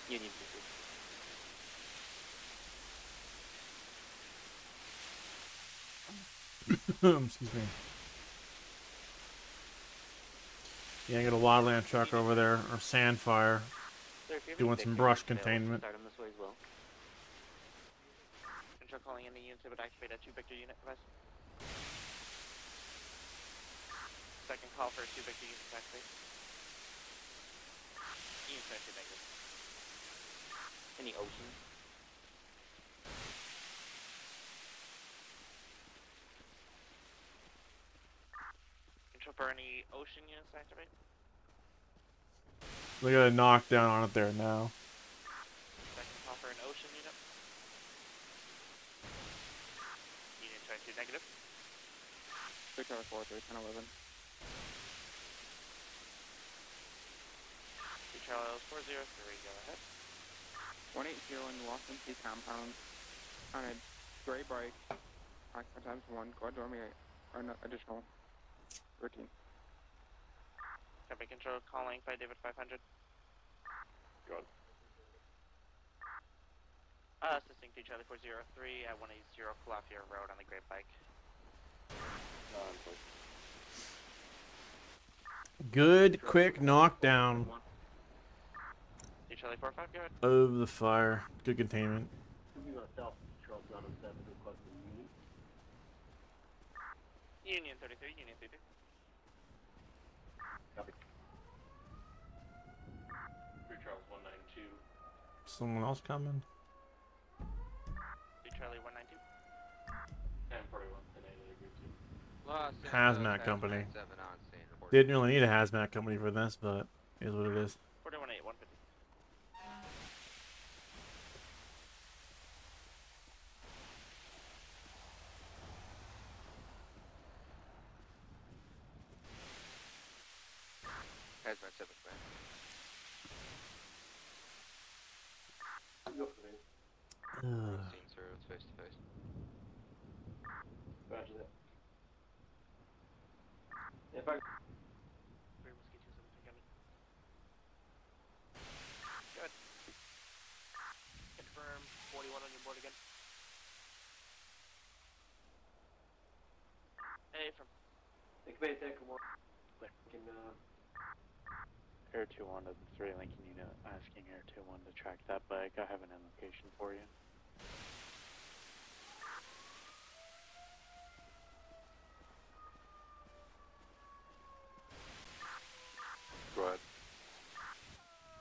Union 2. Excuse me. Yeah, I got a wildland truck over there, or sand fire. Doing some brush containment. Start him this way as well. Control calling in the unit would activate a 2 Victor unit device. Second call for a 2 Victor unit to activate. Unit connected negative. Any ocean? Control for any ocean units to activate. We got a knockdown on it there now. Second call for an ocean unit. Unit 22 negative. Victor 4, 3, 10, 11. Charles 403, go ahead. 180 in Washington compound on a gray bike. Occupant times 1. Go ahead, dormy or no, additional 13. Copy control calling 5 David 500. Good. Assisting to Charlie 403 at 180 Calafia Road on the Great Bike. Good, quick knockdown To Charlie 45, go ahead. of the fire. Good containment. Union 33, Union 33. Copy. 3 Charles 192. Someone else coming? 2 Charlie 192. 1041. Hazmat company. Didn't really need a hazmat company for this, but it is what it is. 418150. Pacific, man. Scene, sir. It's face to face. Roger that. If I... Good. Confirm 41 on your board again. Hey, from. Take me take one. Can, Air 2-1 to the 3 Lincoln unit, asking Air 2-1 to track that bike. I have an end location for you. Go ahead.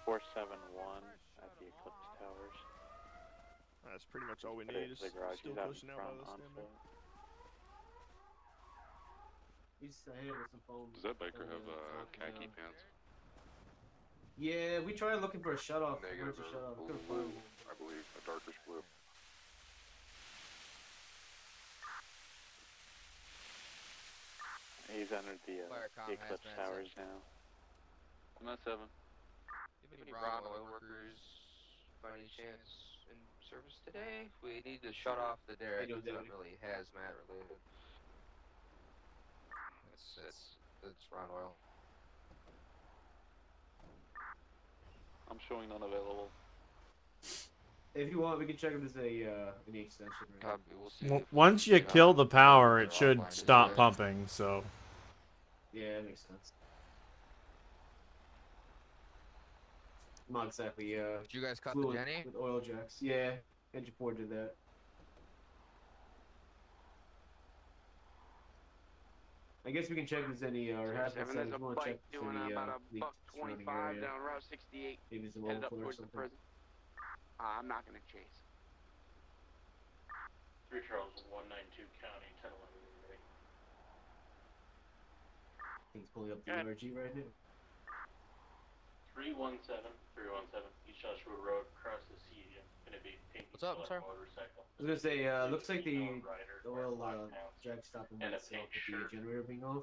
471 at the Eclipse Towers. That's pretty much all we need. Is still pushing out by the standby. He's ahead with some phones. Does that biker have khaki pants? Yeah, we tried looking for a shutoff. Negative. Blue, I believe, a darkish blue. He's entered the Eclipse Towers now. I'm at 7. Any brown oil workers by any chance in service today? We need to shut off the derrick. It's not really hazmat related. It's brown oil. I'm showing none available. If you want, we can check if there's any extension. Copy. We'll see. Once you kill the power, it should stop pumping. So. Yeah, that makes sense. Not exactly. Did you guys cut the Jenny? With oil jacks. Yeah, Engine 4 did that. I guess we can check if there's any or have There's a bike doing about a $1.25 down Route 68. Maybe some headed up overflow or towards the something. prison. I'm not gonna chase. 3 Charles 192 County 1011. He's pulling up the RG right here. 317 East Joshua Road, across the Cedium. Gonna be pink. What's up, sir? Motorcycle. I was gonna say, looks like the oil jack stopping by itself with the generator being off.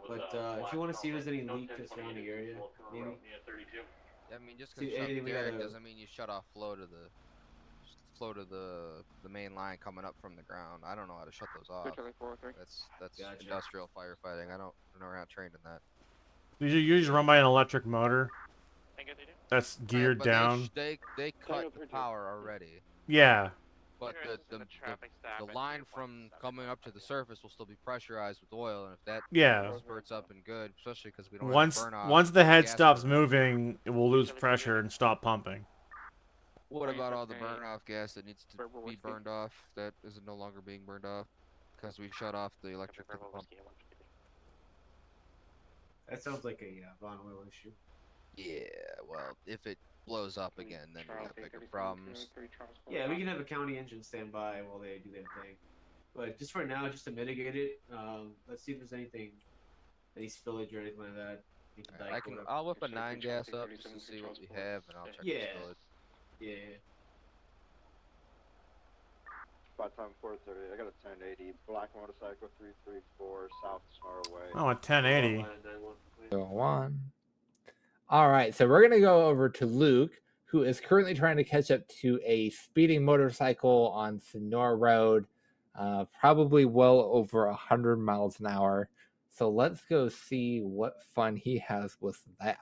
But if you want to see if there's any leak just around the area, maybe. I mean, just See, because you shut the derrick gotta- doesn't mean you shut off flow to the main line coming up from the ground. I don't know how to shut those off. That's Gotcha. industrial firefighting. I'm not trained in that. These are usually run by an electric motor. That's geared But down. They cut the power already. Yeah. But the line from coming up to the surface will still be pressurized with oil, and if that spurts up and good, especially because we don't Once have burn-off, once the head gas stops burn. moving, it will lose pressure and stop pumping. What about all the burn-off gas that needs to be burned off that is no longer being burned off because we shut off the electric to the pump? That sounds like a Von oil issue. Yeah, well, if it blows up again, then we have bigger problems. Yeah, we can have a county engine stand by while they do their thing. But just for now, just to mitigate it, let's see if there's any spillage or anything like that. I'll whip a 9 gas up just to see what we have, and I'll check the spillage. Yeah. By time 4:30, I got a 1080 black motorcycle 334 South Snarway. Oh, a 1080. Go on. All right, so we're gonna go over to Luke, who is currently trying to catch up to a speeding motorcycle on Sonora Road, probably well over 100 miles an hour. So let's go see what fun he has with that.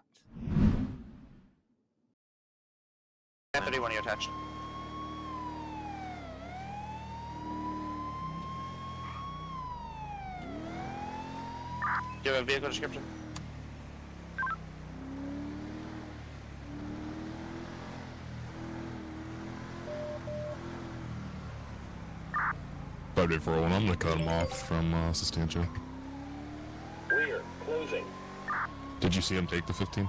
1031, you attached. Do you have a vehicle description? I'm gonna cut him off from Sustantia. Rear, closing. Did you see him take the 15?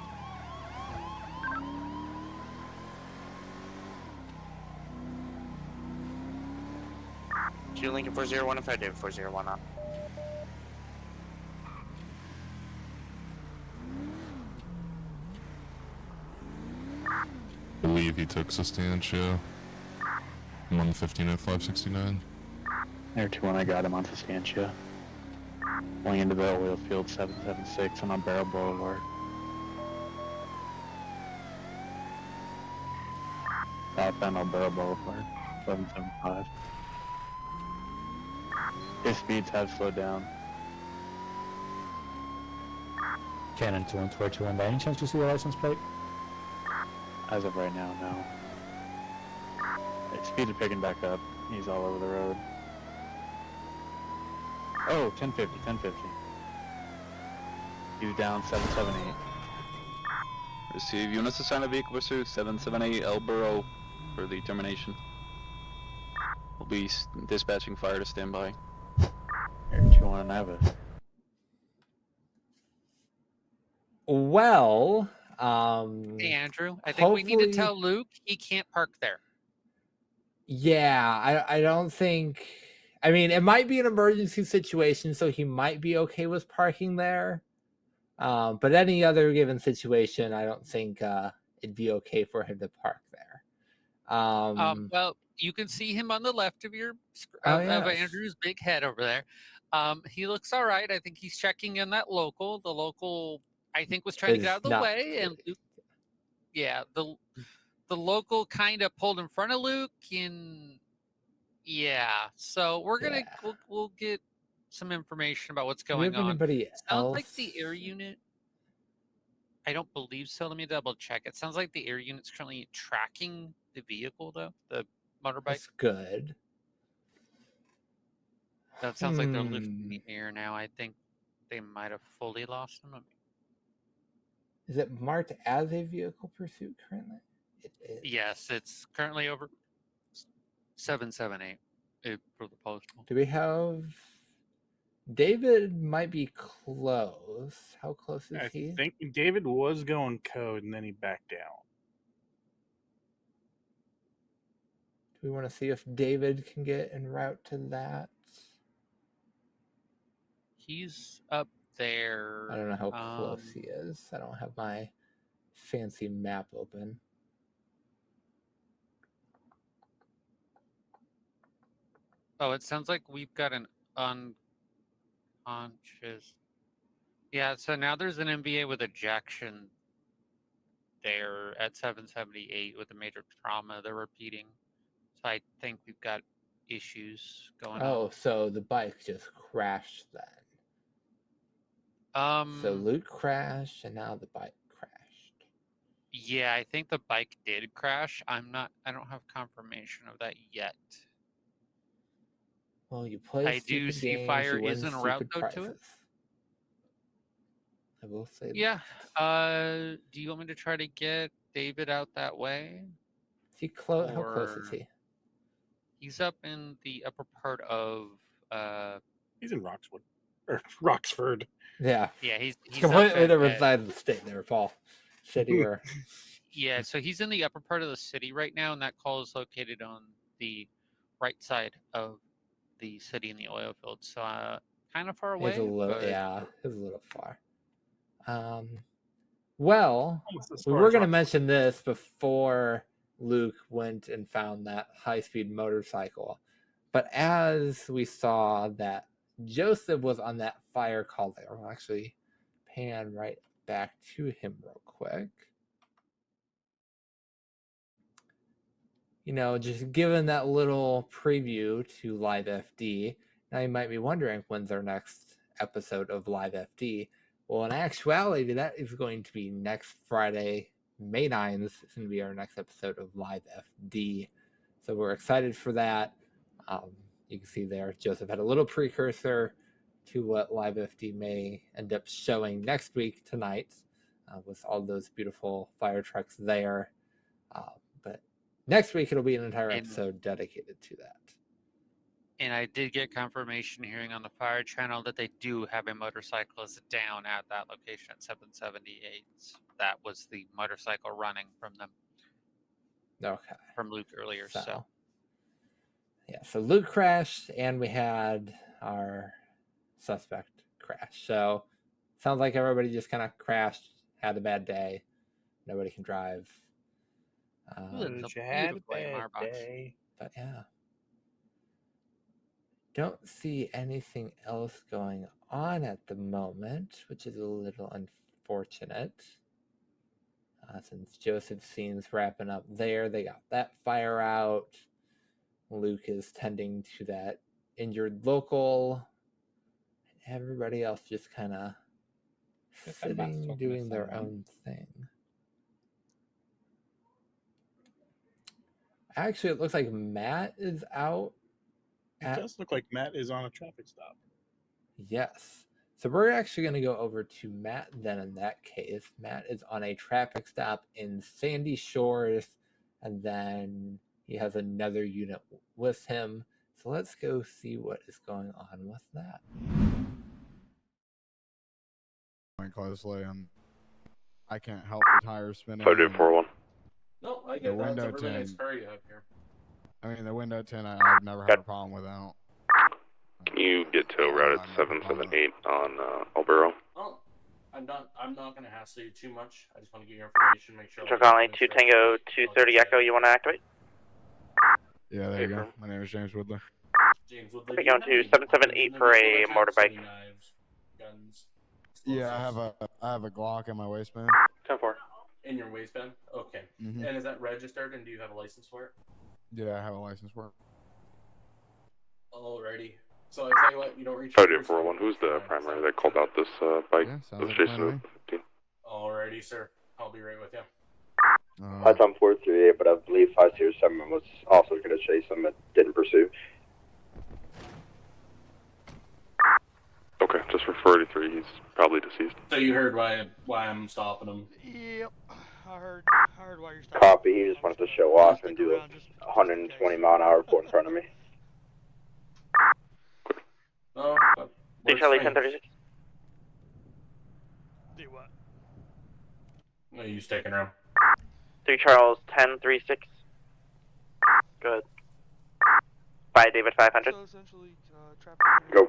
Q Lincoln 401 and 5 David 401 on. I believe he took Sustantia. I'm on the 15 at 569. Air 2-1, I got him on Sustantia. Going into the oil field 776 and on Barrel Boulevard. 10 Alberta Boulevard, 775. His speeds have slowed down. Cannon 21421, by any chance you see the license plate? As of right now, no. His speeds are picking back up. He's all over the road. Oh, 1050, 1050. He's down 778. Receive units assigned to vehicle pursuit 778 Elborough for the termination. We'll be dispatching fire to standby. Air 21 Nava. Well, Hey Andrew, I think we need to tell Luke he can't park there. Yeah, I don't think. I mean, it might be an emergency situation, so he might be okay with parking there. But any other given situation, I don't think it'd be okay for him to park there. Well, you can see him on the left of your Oh, of yes. Andrew's big head over there. He looks all right. I think he's checking in that local. The local, I think, was trying to get out of the way, and Luke, yeah, the local kind of pulled in front of Luke, and yeah. So we're gonna we'll get some information about what's Do we going have on. anybody Sounds else? like the air unit. I don't believe so. Let me double check. It sounds like the air unit's currently tracking the vehicle, though, the motorbike. That's good. That sounds like they're lifting the air now. I think they might have fully lost him. Is it marked as a vehicle pursuit currently? It is. Yes, it's currently over 778 for the postal. Do we have... David might be close. How close is he? I think David was going code and then he backed out. Do we want to see if David can get en route to that? He's up there. I don't know how close he is. I don't have my fancy map open. Oh, it sounds like we've got an unconscious. Yeah, so now there's an MVA with ejection there at 778 with a major trauma. They're repeating. So I think we've got issues going on. Oh, so the bike just crashed then. So Luke crashed and now the bike crashed. Yeah, I think the bike did crash. I don't have confirmation of that yet. Well, you play I do stupid see games, fire you win is en route stupid though to it. prizes. I will say Yeah. Do you want me to try to get David out that way? Is he close? How close is he? He's up in the upper part of He's in Roxwood. Or Roxford. Yeah. Yeah, he's completely different side of the state there, Paul. City or yeah, so he's in the upper part of the city right now, and that call is located on the right side of the city in the oil field. So kind of far away. It's a little, but... yeah, it's a little far. Well, as we far were as going to Roxford. mention this before Luke went and found that high-speed motorcycle, but as we saw that Joseph was on that fire call there, we'll actually pan right back to him real quick. You know, just given that little preview to LiveFD, now you might be wondering when's our next episode of LiveFD. Well, in actuality, that is going to be next Friday, May 9th. It's going to be our next episode of LiveFD. So we're excited for that. You can see there, Joseph had a little precursor to what LiveFD may end up showing next week tonight with all those beautiful fire trucks there. But next week, it'll be an entire episode dedicated to that. And I did get confirmation hearing on the fire channel that they do have a motorcyclist down at that location at 778. That was the motorcycle running from them. Okay. From Luke earlier, so. Yeah, so Luke crashed, and we had our suspect crash. So sounds like everybody just kind of crashed, had a bad day. Nobody can drive. You had a bad day. But yeah. Don't see anything else going on at the moment, which is a little unfortunate. Since Joseph's scene's wrapping up there, they got that fire out. Luke is tending to that injured local. Everybody else just kind of sitting, doing their own thing. Actually, it looks like Matt is out. It does look like Matt is on a traffic stop. Yes. So we're actually going to go over to Matt then in that case. Matt is on a traffic stop in Sandy Shores, and then he has another unit with him. So let's go see what is going on with that. Closely, and I can't help the tires spinning. 5241. No, I The get that. window It's a really nice tint. car you have here. I mean, the window tint, I've never had a problem without. Can you get to route 778 on Albero? Oh, I'm not gonna hassle you too much. I just want to get your information, make sure. Central Colony 2 Tango 230 Echo, you want to activate? Yeah, there you go. My name is James Woodley. James Woodley. We're going to 778 for a motorbike. Knives, guns. Yeah, I have a Glock in my waistband. 10-4. In your waistband? Okay. Mhm. And is that registered, and do you have a license for it? Yeah, I have a license for it. Alrighty. So I tell you what, you don't reach. 5241. Who's the primary that called out this bike? Yeah, It sounds was like Jason fine to with 15. Alrighty, sir. I'll be right with you. That's on 438, but I believe 507 was also going to chase him and didn't pursue. Okay, just for 43, he's probably deceased. So you heard why I'm stopping him? Yep, I heard why you're stopping. Copy, he just wanted to show off and do a 120 mile an hour report in front of me. Oh, Hey, Charlie 1036. Do what? No, you sticking around. 3 Charles 1036. Good. By David 500. So essentially, traffic. Go.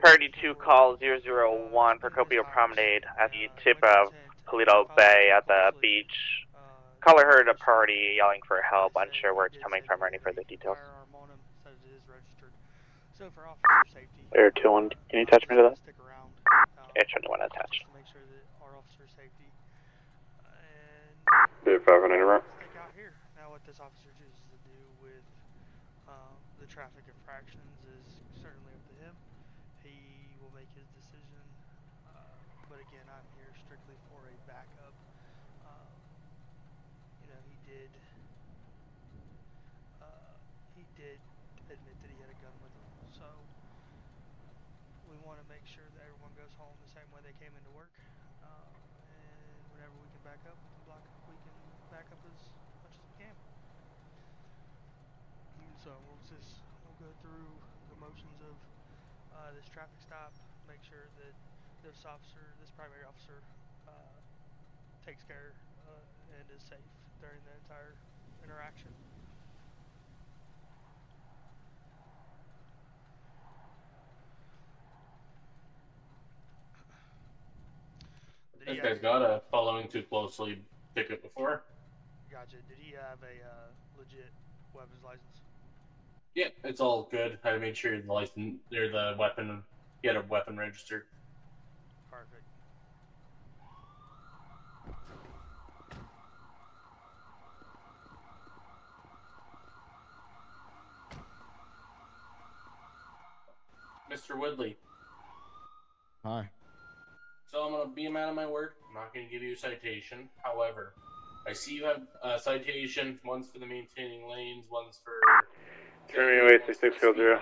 Priority 2 call 001 Procopio Promenade at the tip of Polito Bay at the beach. Caller heard a party yelling for help, unsure where it's coming from or any further details. So for officer safety. Air 21, can you attach me to that? Air 21 attached. Make sure that our officer safety. Bit 500 around. Stick out here. Now what this officer chooses to do with the traffic infractions is certainly up to him. He will make his decision. But again, I'm here strictly for a backup. You know, he did admit that he had a gun with him. So we want to make sure that everyone goes home the same way they came into work. And whenever we can back up, we can back up as much as we can. And so we'll go through the motions of this traffic stop, make sure that this primary officer, takes care and is safe during the entire interaction. This guy's got a following too closely ticket before. Gotcha. Did he have a legit weapons license? Yeah, it's all good. I made sure the license or the weapon, he had a weapon registered. Perfect. Mr. Woodley. Hi. So I'm gonna be a man of my word. I'm not gonna give you a citation. However, I see you have a citation. One's for the maintaining lanes. One's for. Terminate 6600.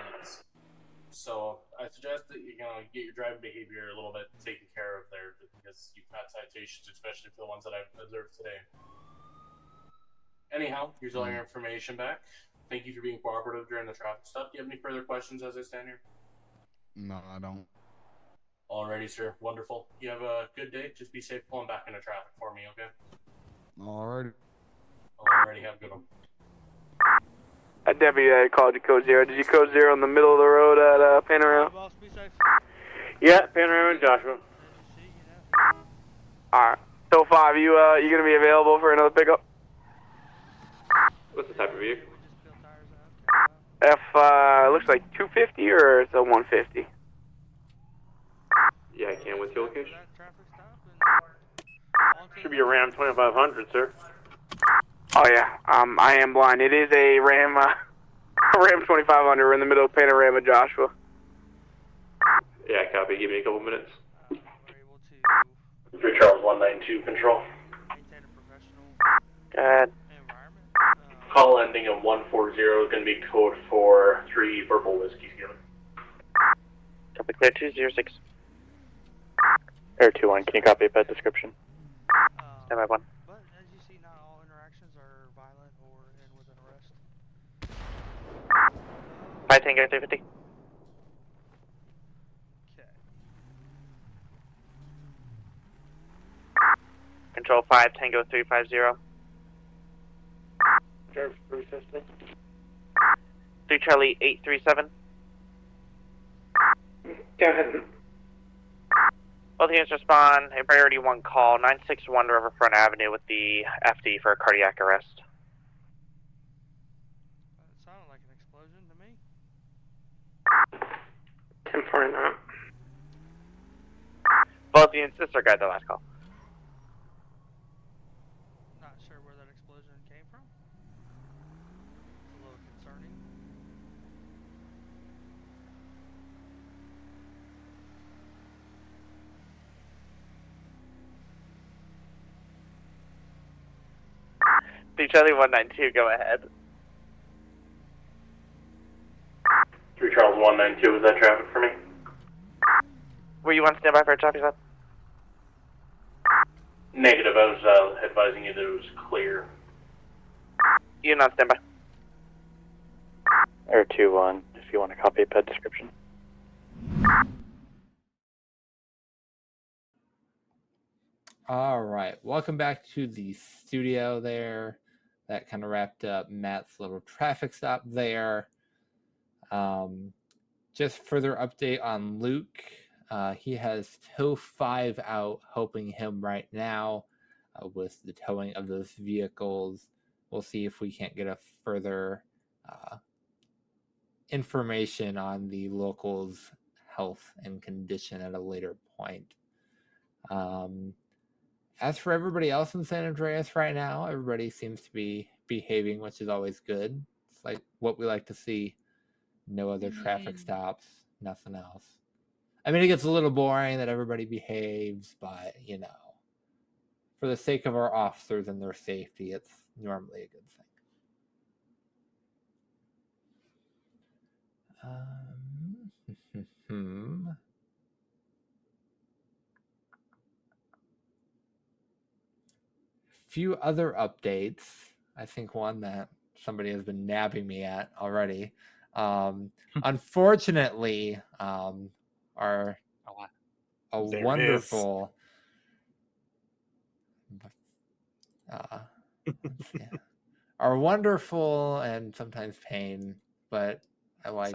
So I suggest that you get your driving behavior a little bit taken care of there, because you've had citations, especially for the ones that I've observed today. Anyhow, here's all your information back. Thank you for being cooperative during the traffic stop. Do you have any further questions as I stand here? No, I don't. Alrighty, sir. Wonderful. You have a good day. Just be safe pulling back into traffic for me, okay? Alrighty. Alrighty, have a good one. Deputy, I called you code 0. Did you code 0 in the middle of the road at Panorama? Boss, be safe. Yeah, Panorama and Joshua. Alright. So 5, you gonna be available for another pickup? What's the type of vehicle? Looks like 250 or it's a 150? Yeah, I can. What's your location? Should be a Ram 2500, sir. Oh yeah, I am blind. It is a Ram, Ram 2500. We're in the middle of Panorama, Joshua. Yeah, copy. Give me a couple minutes. 3 Charles 192, control. Go ahead. Call ending in 140 is going to be code for 3 purple whiskeys given. Copy clear 206. Air 21, can you copy a pet description? Stand by 1. But as you see, not all interactions are violent or end with an arrest. 5 Tango 350. Control 5 Tango 350. Sheriff's Bruce System. 3 Charlie 837. Go ahead. Both units respond. A priority 1 call 961 Riverfront Avenue with the FD for a cardiac arrest. It sounded like an explosion to me. 1049. Both units disregard the last call. Not sure where that explosion came from. It's a little concerning. Charlie 192, go ahead. 3 Charles 192, is that traffic for me? Were you on standby for a traffic stop? Negative, I was advising you that it was clear. You're not standby. Air 21, if you want to copy a pet description. All right, welcome back to the studio there. That kind of wrapped up Matt's little traffic stop there. Just further update on Luke. He has tow 5 out, helping him right now with the towing of those vehicles. We'll see if we can't get a further information on the locals' health and condition at a later point. As for everybody else in San Andreas right now, everybody seems to be behaving, which is always good. It's like what we like to see. No other traffic stops, nothing else. I mean, it gets a little boring that everybody behaves, but, you know, for the sake of our officers and their safety, it's normally a good thing. Few other updates. I think one that somebody has been nabbing me at already. Unfortunately, our wonderful our wonderful and sometimes pain, but I like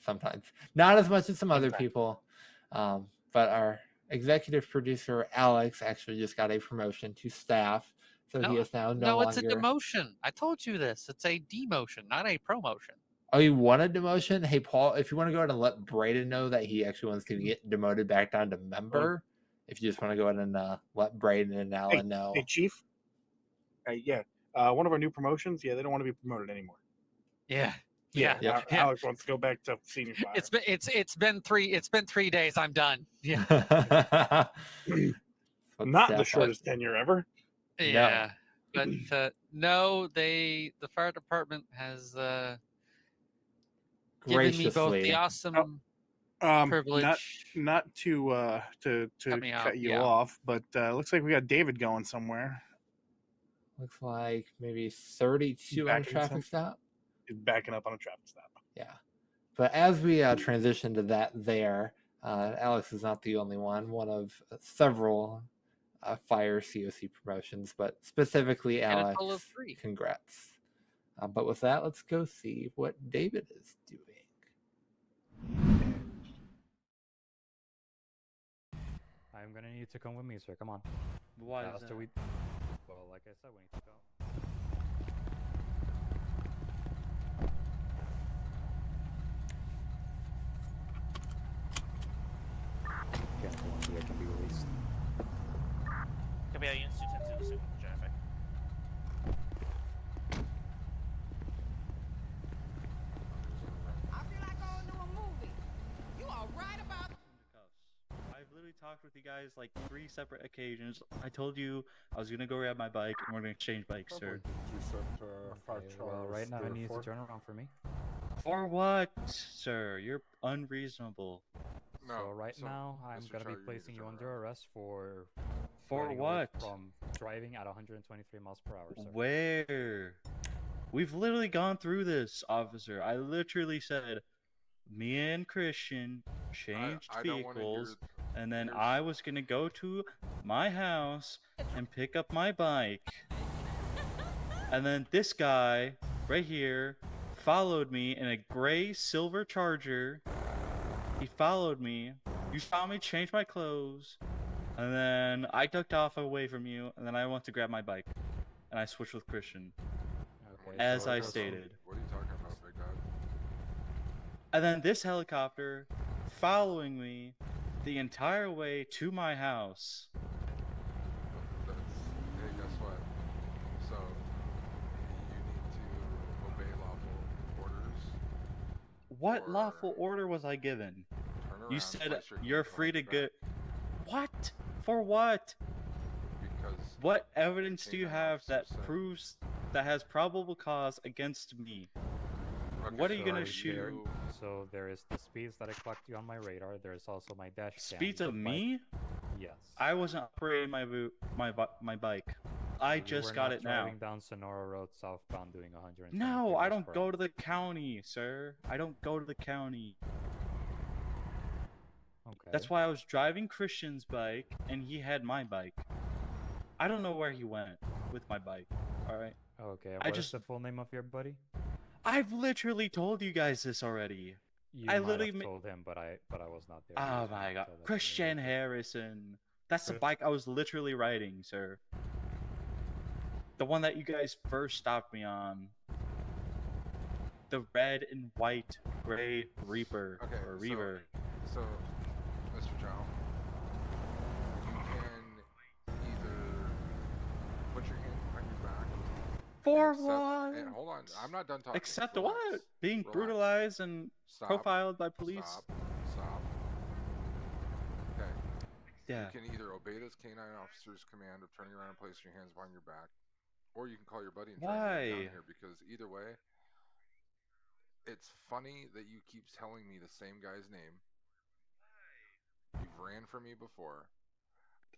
sometimes not as much as some other people, but our executive producer Alex actually just got a promotion to staff, so he is now no longer. It's a demotion. I told you this. It's a demotion, not a promotion. Oh, you want a demotion? Hey, Paul, if you want to go ahead and let Braden know that he actually wants to get demoted back down to member, if you just want to go ahead and let Braden and Alan know. Hey, Chief. Yeah, one of our new promotions. Yeah, they don't want to be promoted anymore. Yeah. Alex wants to go back to senior fire. It's been 3 days. I'm done. Yeah. Not the shortest tenure ever. Yeah, but no, the fire department has given me both the awesome privilege. Not to cut you off, but looks like we got David going somewhere. Looks like maybe 32 on a traffic stop. He's backing up on a traffic stop. Yeah. But as we transition to that there, Alex is not the only one of several fire COC promotions, but specifically Alex, congrats. But with that, let's go see what David is doing. I'm going to need you to come with me, sir. Come on. Why is that? Well, like I said, we need to go. Can be released. talked with you guys like 3 separate occasions. I told you I was gonna go grab my bike and we're gonna exchange bikes, sir. Well, right now it needs to turn around for me. For what, sir? You're unreasonable. So now I'm gonna be placing you under arrest for For what? From driving at 123 miles per hour, sir. Where? We've literally gone through this, officer. I literally said me and Christian changed vehicles, and then I was gonna go to my house and pick up my bike. And then this guy right here followed me in a gray silver Charger. He followed me. You saw me change my clothes, and then I ducked off away from you, and then I went to grab my bike, and I switched with Christian. Okay, as I stated. What are you talking about, big guy? And then this helicopter following me the entire way to my house. Hey, guess what? So, you need to obey lawful orders. What lawful order was I given? Turn You around, said place your you're hands free to behind your go. What? For what? Because what evidence do you have that said- proves that has probable cause against me? What are you gonna shoot? So there is the speeds that I clocked you on my radar. There's also my dash cam. Speeds of me? Yes. I wasn't operating my bike. I You just were got not it now. driving down Sonora Road southbound doing 100. No, I don't go to the county, sir. I don't go to the county. Okay. That's why I was driving Christian's bike, and he had my bike. I don't know where he went with my bike. All right. Okay. I What just is the full name of your buddy? I've literally told you guys this already. You I might literally have told him, but I was not there. Oh my god, Christian Harrison. That's the bike I was literally riding, sir. The one that you guys first stopped me on. The red and white gray Reaper or Reaver. So, Mr. Chow, you can either put your hands behind your back. For accept- what? And hold on, I'm not done talking. Except Relax. what? Being Relax. brutalized and Stop. profiled by police? Stop. Okay. Yeah. You can either obey this canine officer's command of turning around and placing your hands behind your back, or you can call your buddy and try to get him Why? down here, because either way, it's funny that you keep telling me the same guy's name. You've ran from me before.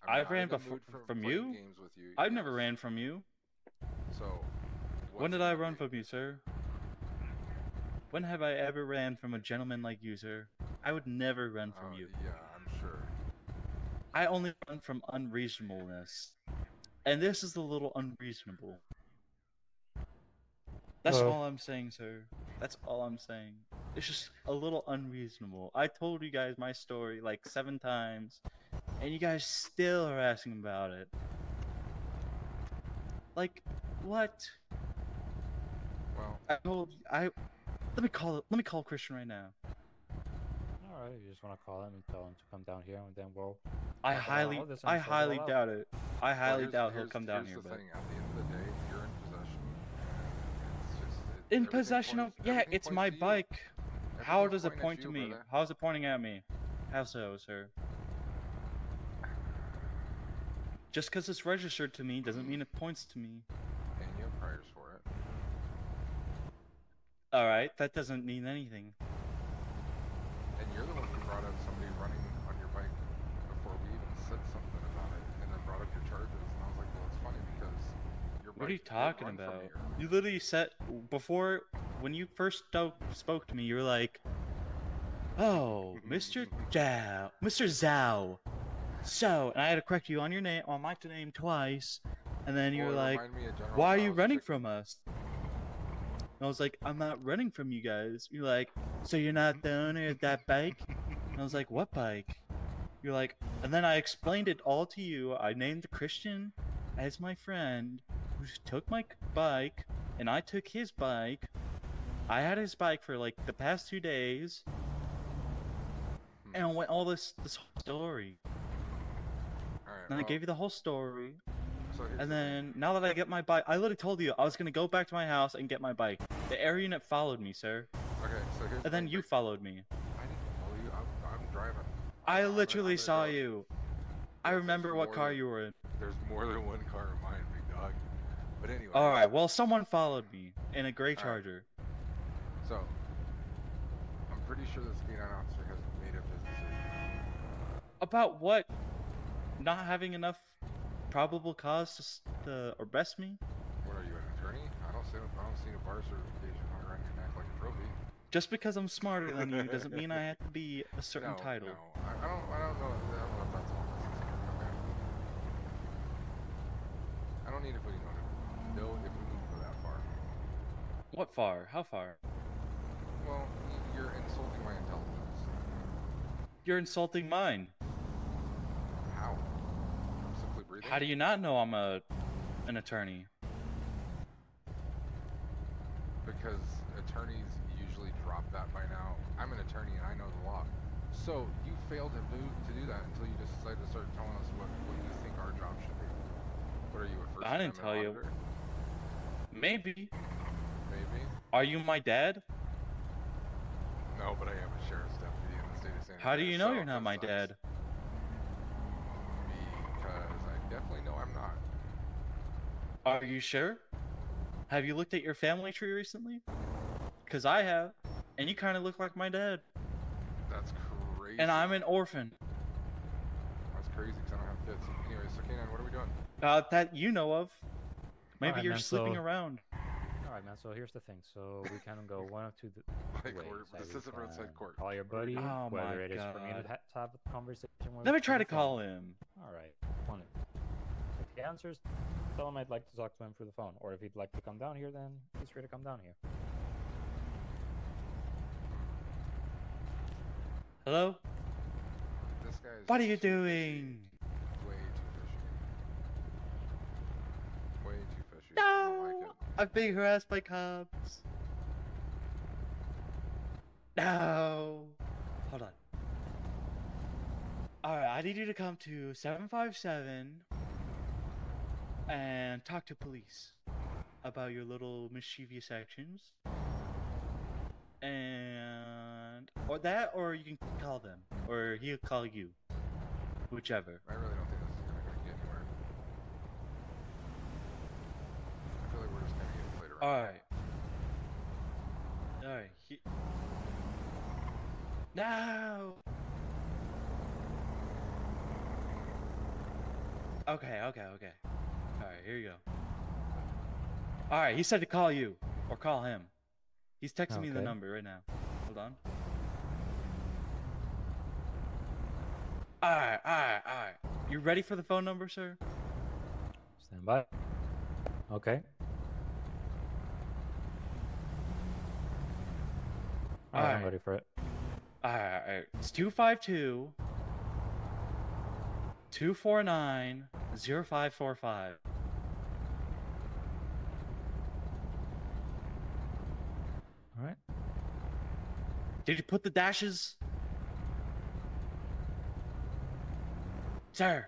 I've ran not in the before mood for from playing you? games with you. I've never ran from you. So, When did I run from you, sir? When have I ever ran from a gentleman like you, sir? I would never run from you. Yeah, I'm sure. I only run from unreasonableness. And this is a little unreasonable. That's all I'm saying, sir. That's all I'm saying. It's just a little unreasonable. I told you guys my story like 7 times, and you guys still are asking about it. Like, what? Well, let me call Christian right now. All right. You just want to call him and tell him to come down here, and then we'll. I talk about all this and highly sort it all out. doubt it. I highly here's- doubt he'll here's- come down here's here. the But thing. At the end of the day, you're in possession. It's just, in everything possession of points- yeah, everything it's points my to you. bike. How Everything's does it pointing at point to you, me? brother. How's it pointing at me? How so, sir? Just because it's registered to me doesn't mean it points to me. And you have priors for it. All right, that doesn't mean anything. And you're the one who brought up somebody running on your bike before we even said something about it, and then brought up your charges. And I was like, well, it's funny because your What are you bike did talking run from about? here. You literally said before when you first spoke to me, you were like, "Oh, Mr. Zhao." So, and I had to correct you on your name, on my name twice, and then you Well, were it like, reminded me of General "Why are you Miles running Chick- from us?" And I was like, "I'm not running from you guys." You're like, "So you're not the owner of that bike?" And I was like, "What bike?" You're like, and then I explained it all to you. I named Christian as my friend who took my bike, and I took his bike. I had his bike for like the past 2 days, and I went all this whole story. Alright, And I well, gave you the whole story. so here's And the then now that I get my bike, I literally told you I was gonna go back to my house and get my bike. The air unit followed me, sir. Okay, so here's the And then thing, you Vic. followed me. I didn't follow you. I'm driving. I I'm literally gonna saw go. you. I remember what car you were in. There's more than one car in mine, big dog. But anyway. All right. Well, someone followed me in a gray Charger. So, I'm pretty sure this canine officer has made up his decision. About what? Not having enough probable cause to arrest me? What are you, an attorney? I don't see a bar certification hung around your neck like a trophy. Just because I'm smarter than you doesn't mean I have to be a certain title. No, I don't know if that's all necessary. Okay. I don't need to put you on it. No, if we move that far. What far? How far? Well, you're insulting my intelligence. You're insulting mine. How? Simply breathing? How do you not know I'm an attorney? Because attorneys usually drop that by now. I'm an attorney and I know the law. So you failed to do that until you just decided to start telling us what you think our job should be. What are you, a First I didn't Amendment tell you. auditor? Maybe. Maybe. Are you my dad? No, but I am a sheriff's deputy in the state of San Diego. How do you know you're not my dad? Because I definitely know I'm not. Are you sure? Have you looked at your family tree recently? Because I have, and you kind of look like my dad. That's crazy. And I'm an orphan. That's crazy because I don't have kids. Anyway, so Kanan, what are we doing? That you know of. Maybe Alright, you're man, sleeping so- around. Alright, man, so here's the thing. So we kind of go one of two Like, ways. this isn't roadside court. Call your buddy, Oh my whether it is for me to God. have a conversation with Let me try on to the phone. call him. Alright, on it. If he answers, tell him I'd like to talk to him through the phone. Or if he'd like to come down here, then he's free to come down here. Hello? This guy's What are you doing? way too fishy. Way too fishy. I No! don't like it. I'm being harassed by cops. No! Hold on. Alright, I need you to come to 757 and talk to police about your little mischievous actions. And or that, or you can call them, or he'll call you, whichever. I really don't think this is gonna get anywhere. I feel like we're just gonna get played around. Alright. No! Okay. Alright, here you go. Alright, he said to call you, or call him. He's texting me the Okay. number right now. Hold on. Alright. You ready for the phone number, sir? Stand by. Okay. Alright, I'm Alright. ready for it. Alright. It's 252 249 0545. Alright. Did you put the dashes? Sir.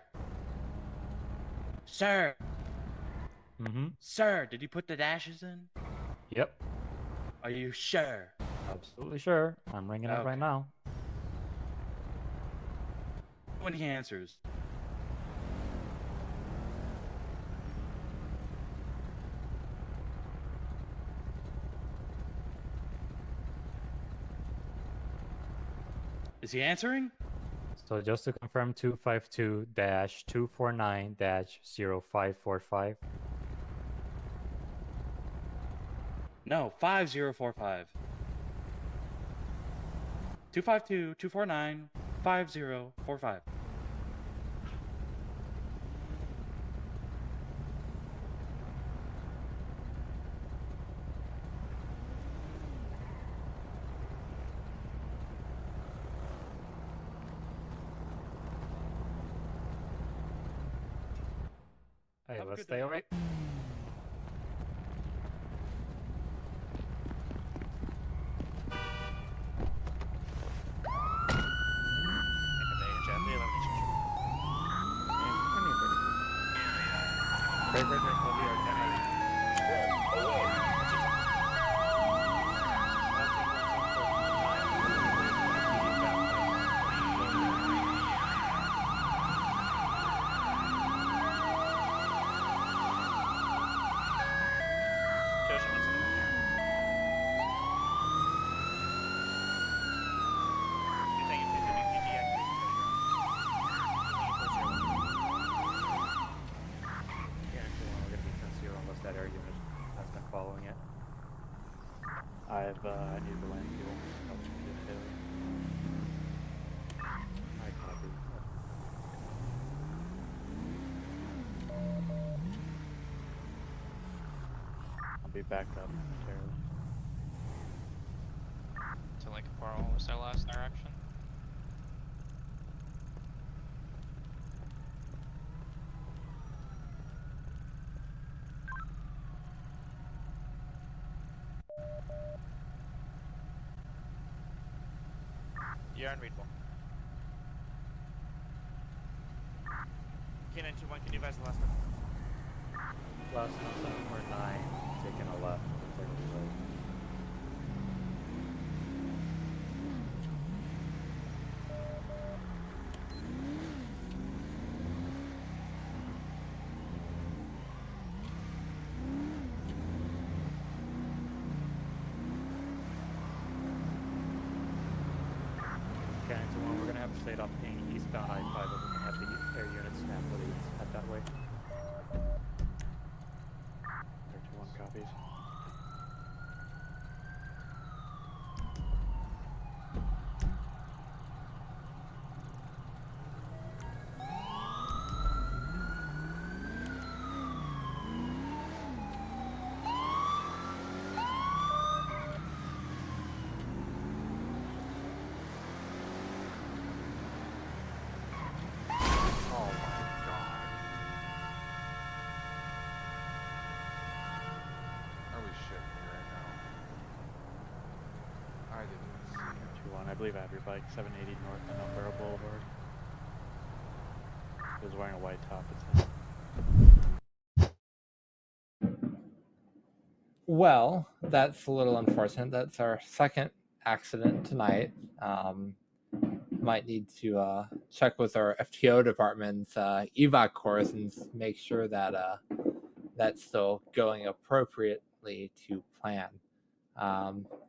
Mm-hmm. Sir, did you put the dashes in? Yep. Are you sure? Absolutely sure. I'm ringing it right Okay. now. When he answers. Is he answering? So just to confirm, 252-249-0545. No, 5045. 252-249-5045. Hey, Have a let's good stay day. away. I need the land fuel. I copy. I'll be back up momentarily. To like Coral was our last interaction. You're unreadable. K921, can you advise the last one? Last one, 749, taking a left, taking a right. Okay, so we're gonna have to stay up ping eastbound I-5, but we can have the air units snap leads head that way. 31 copies. I believe I have your bike, 780 north on Elbero Boulevard. He was wearing a white top, it said. Well, that's a little unfortunate. That's our second accident tonight. Might need to check with our FTO department's evac course and make sure that that's still going appropriately to plan.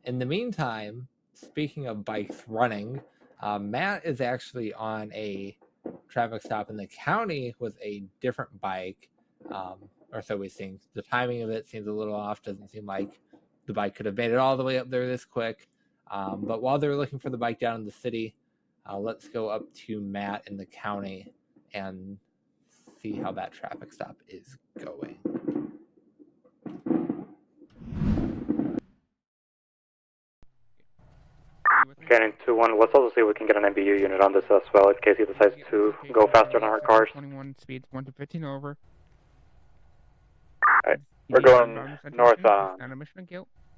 In the meantime, speaking of bikes running, Matt is actually on a traffic stop in the county with a different bike, or so we think. The timing of it seems a little off. Doesn't seem like the bike could have made it all the way up there this quick. But while they're looking for the bike down in the city, let's go up to Matt in the county and see how that traffic stop is going. Scanning 2-1, let's also see if we can get an MBU unit on this as well in case he decides to go faster than our cars. 21 speeds 1 to 15 over. Alright, we're going north on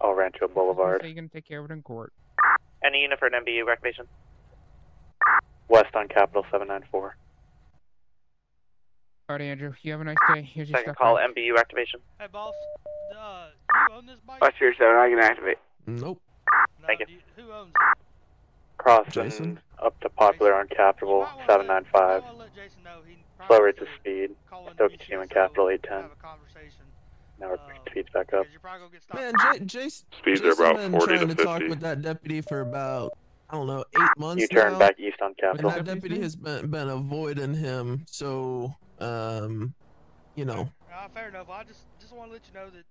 El Rancho Boulevard. So you're going to take care of it in court. Any unit for an MBU activation? West on Capitol 794. Alright, Andrew, you have a nice day. Here's your Second stuff call, back. MBU activation. Hey, boss. You own this bike? West Tier 7, I can activate. Nope. Thank you. Who owns it? Crossing up to Popular on Capitol 795. Slow rates of speed. Still continuing Capitol 810. Now we're pushing speeds back up. Man, Jason Speeds are about been 40 trying to to talk 50. with that deputy for about, I don't know, 8 months You turn now. back east on Capitol. And that deputy has been avoiding him, so, you know. Fair enough. I just want to let you know that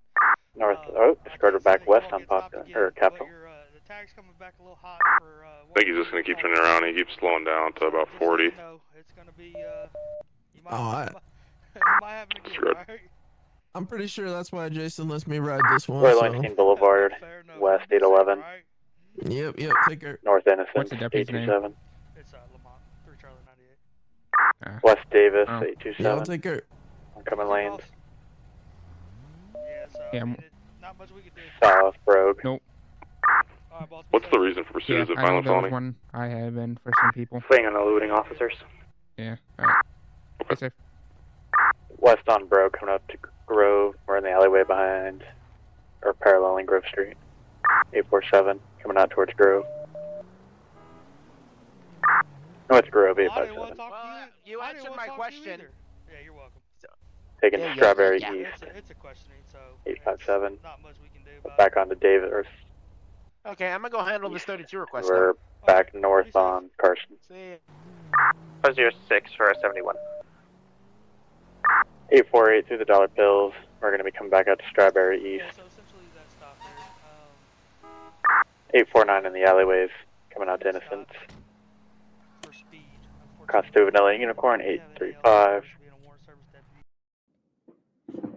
North, escorted back west on Popular, or Capitol. the tag's coming back a little hot for I think he's just going to keep turning around. He keeps slowing down to about 40. it's going to be you might have it again, Screwed. right? I'm pretty sure that's why Jason lets me ride this one. Roy So. Lansing Boulevard, west 811. Yep, take care. North Innocent, What's the deputy's name? 827. It's Lamont, 3 Charlie 98. West Davis, Oh. 827. Yeah, I'll take care. Oncoming lanes. Yeah, so Yeah, I mean, not much we can do. South Brogue. Nope. Alright, boss. What's the reason for pursuit? Is it I know violent there was felony? one I have been for some people. Swing on eluding officers. Yeah, alright. Yes, sir. West on Brogue, coming up to Grove. We're in the alleyway behind, or paralleling Grove Street. 847, coming out towards Grove. North Grove, 857. Well, you answered my question. Yeah, you're welcome. Taking Strawberry Yeah. East. It's a questioning, so 857. not much we can do about Back on to Davis. Okay, I'm gonna go handle this 32 request. We're back north on Carson. See ya. 506 for 71. 848 through the dollar bills. We're going to be coming back out to Strawberry East. so essentially that stop there. 849 in the alleyways, coming out to Innocence. Across to Vanilla Unicorn, 835.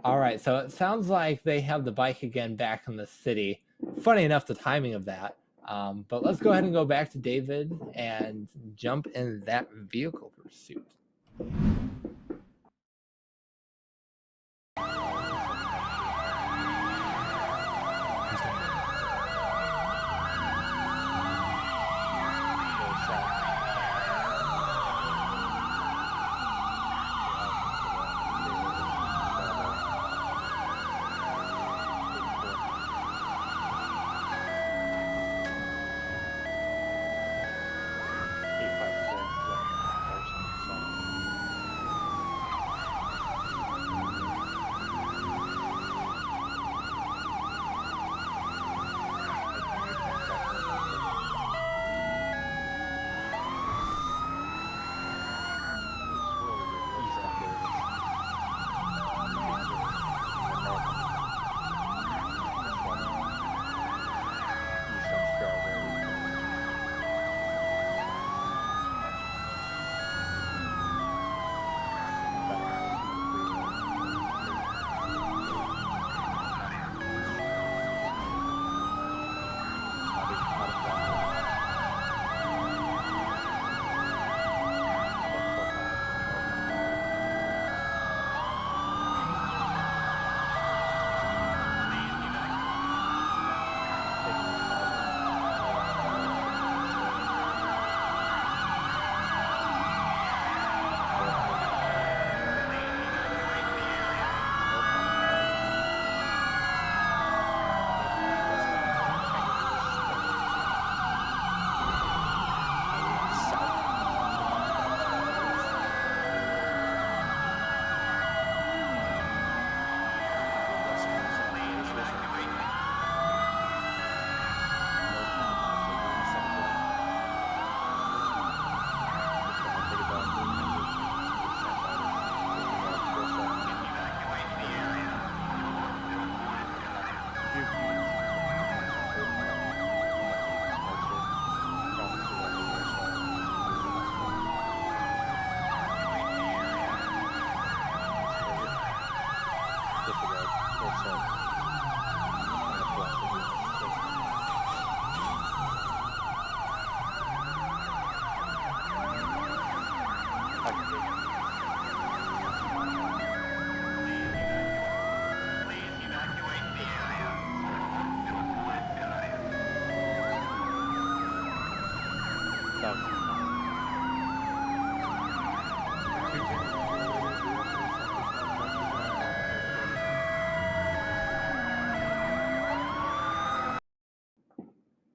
All right, so it sounds like they have the bike again back in the city. Funny enough, the timing of that. But let's go ahead and go back to David and jump in that vehicle pursuit.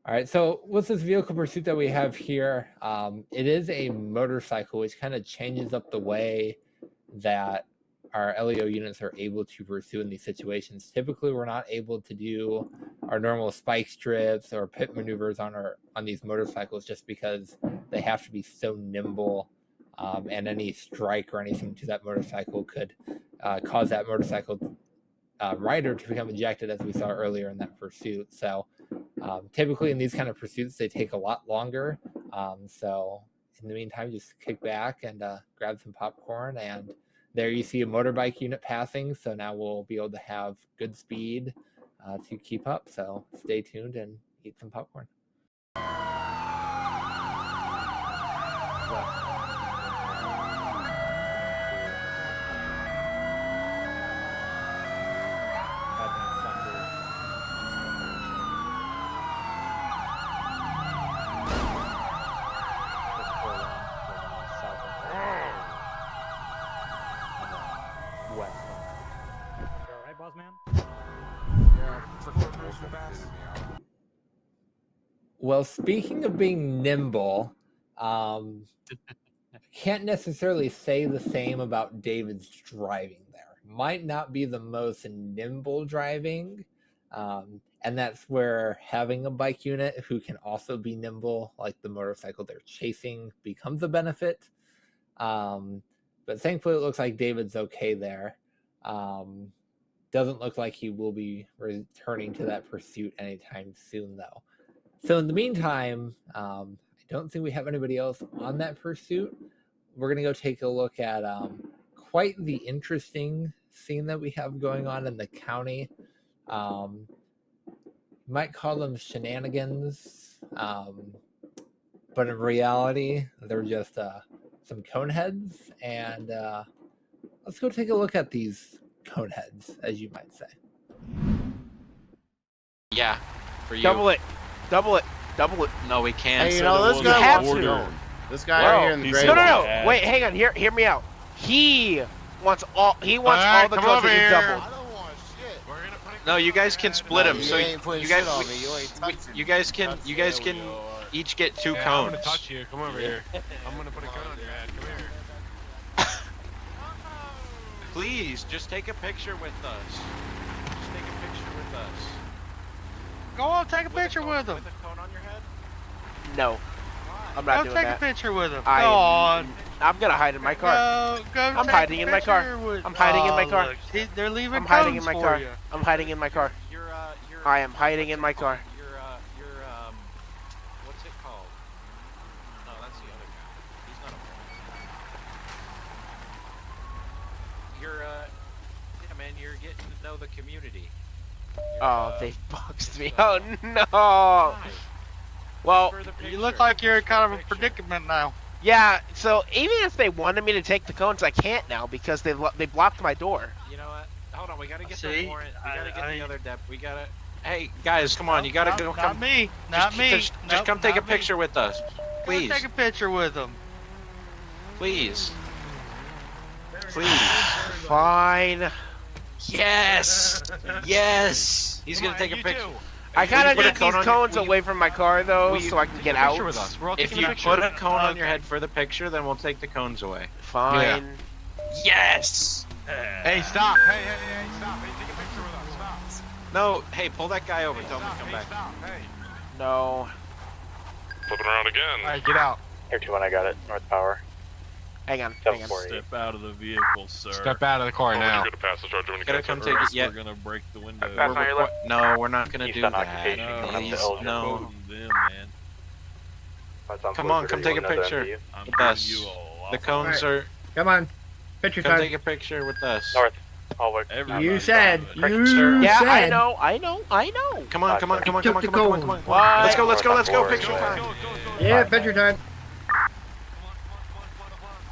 All right, so with this vehicle pursuit that we have here, it is a motorcycle, which kind of changes up the way that our LEO units are able to pursue in these situations. Typically, we're not able to do our normal spike strips or pit maneuvers on these motorcycles just because they have to be so nimble, and any strike or anything to that motorcycle could cause that motorcycle rider to become ejected, as we saw earlier in that pursuit. So typically in these kind of pursuits, they take a lot longer. So in the meantime, just kick back and grab some popcorn. And there you see a motorbike unit passing. So now we'll be able to have good speed to keep up. So stay tuned and eat some popcorn. Well, speaking of being nimble, can't necessarily say the same about David's driving there. Might not be the most nimble driving, and that's where having a bike unit who can also be nimble, like the motorcycle they're chasing, becomes a benefit. But thankfully, it looks like David's okay there. Doesn't look like he will be returning to that pursuit anytime soon, though. So in the meantime, I don't think we have anybody else on that pursuit. We're going to go take a look at quite the interesting scene that we have going on in the county. Might call them shenanigans, but in reality, they're just some coneheads. And let's go take a look at these coneheads, as you might say. Yeah, for you. Double it. Double it. Double it. No, we can't. Hey, you know, this guy wants to. This guy right here in the gray. No. Wait, hang on. Hear me out. He wants all. He wants all the cones to get doubled. No, you guys can split them. So you guys can each get 2 cones. I'm gonna touch you. Come over here. I'm gonna put a cone on your head. Come here. Please, just take a picture with us. Just take a picture with us. Go on, take a picture with him. With a cone on your head? No, I'm not Go doing take that. a picture with him. Go on. I'm gonna hide in my car. Go I'm take hiding a in my car. picture with- I'm hiding in my Oh, car. look, they're leaving I'm hiding in cones my for car. you. I'm hiding in my car. I am hiding in my car. What's it called? No, that's the other guy. He's not a yeah, man, you're getting to know the community. They boxed me. Oh no. Well, You look like you're in kind of a predicament now. yeah. So even if they wanted me to take the cones, I can't now because they blocked my door. You know what? Hold on, we gotta get See? the warrant. We gotta get the other dep. We gotta. Hey guys, come on! You gotta go. Not Come. me. Not me. Just come take a picture with us, please. Go take a picture with him. Please. Please. Fine. Yes. Yes. He's gonna take a picture. I kind of Will you need put a these cone on cones your- away from my car though, so I can get out. With us. We're all taking if you a picture. put a cone on your Okay. head for the picture, then we'll take the cones away. Fine. Yes. Hey, stop. Hey, stop. Hey, take a picture with us. Stop. No. Hey, pull that guy over. Tell him to come back. Stop. Hey. No. Flipping around again. Alright, get out. Here 2-1, I got it. North Power. Hang on. 748. Step out of the vehicle, sir. Step out of the car now. You're gonna pass the charge when you Gotta catch come up, take or it. else Yeah. We're gonna break the window. Pass on your left. No, we're not gonna East do on that. occupation, coming up to Please, Elgin. no. Them, man. Come on, come take a picture I'm with giving us. you a The cones are. Come on. Picture Come time. take a picture with us. North. Hallway. You said. Sir. Yeah, said. I know. Come on, come on, come on, come on, come on, come on. Why? Let's go, picture time. Yeah, picture time.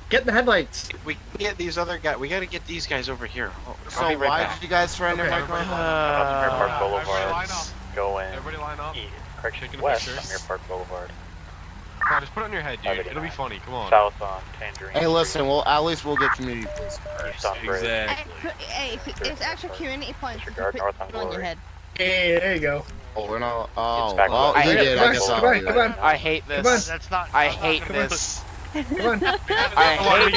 Get in the headlights. We get these other guys. We gotta get these guys over here. Oh, I'll So be right why back. did you guys surrender my car? Mirror Park Everybody Boulevard. line up. Going Everybody line up. correction Taking a west picture. on Mirror Park Boulevard. Come on, just put it on your head, dude. It'll be funny. Come on. South on Tangerine. Hey, listen. Well, at least we'll get community police. East on Bridge. Exactly. Hey, it's actual community points. Disregard north on Put it on your Glory. head. Hey, there you go. Oh, we're not. Oh, back well, left. he did. I guess Come I'll on, do come that. on. I hate this. Come on. That's not. I hate this. Come on. I hate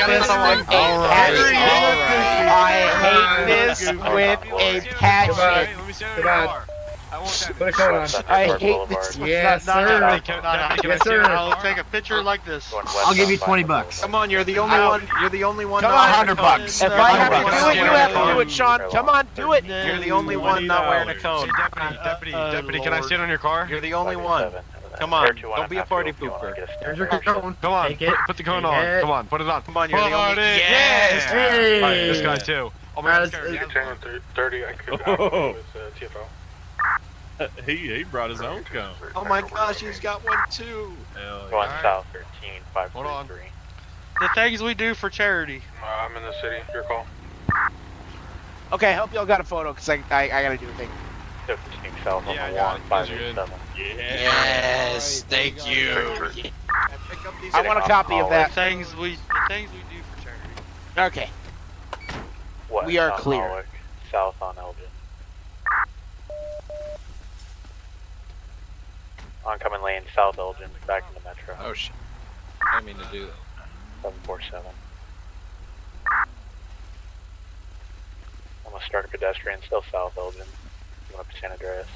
this with a passion. I hate this with a passion. Let me see Come your on. car. I want that. Put a cone on. I hate this. Yes, Not sir. Deputy, can I Yes, sir. I'll take a picture like this. Going west I'll give on you 20 Vineland bucks. Come on, you're the only one. You're the only one. Come not on. wearing a cone. $100. If I have to $100. do it, you have to do it, Sean. Come on, do it. You're the only one not wearing a cone. Deputy, can I sit on your car? You're the only one. Come on, don't be a party pooper. Here's your cone. Come on, Take it. put the cone Take on. it. Come on, put it on. Come on, you're the only. Yes! Hey. Alright, this guy too. Oh my Alright, God, 30, I could TFO. He brought his own cone. Oh my gosh, he's got one too. Hell yeah. Going south 13, Hold on. 533. the things we do for charity. I'm in the city. Your call. Okay, I hope y'all got a photo because I gotta do a thing. So continuing south on Yeah, I the got one, it. Those are good. 587. Yes, thank you. I want a copy of that. The things we do for charity. Okay. West We are on clear. Hollick, south on Elgin. Oncoming lane, south Elgin, back into Metro. Oh shit. I didn't mean to do that. 747. Almost started pedestrian, still south Elgin. Going up to San Andreas.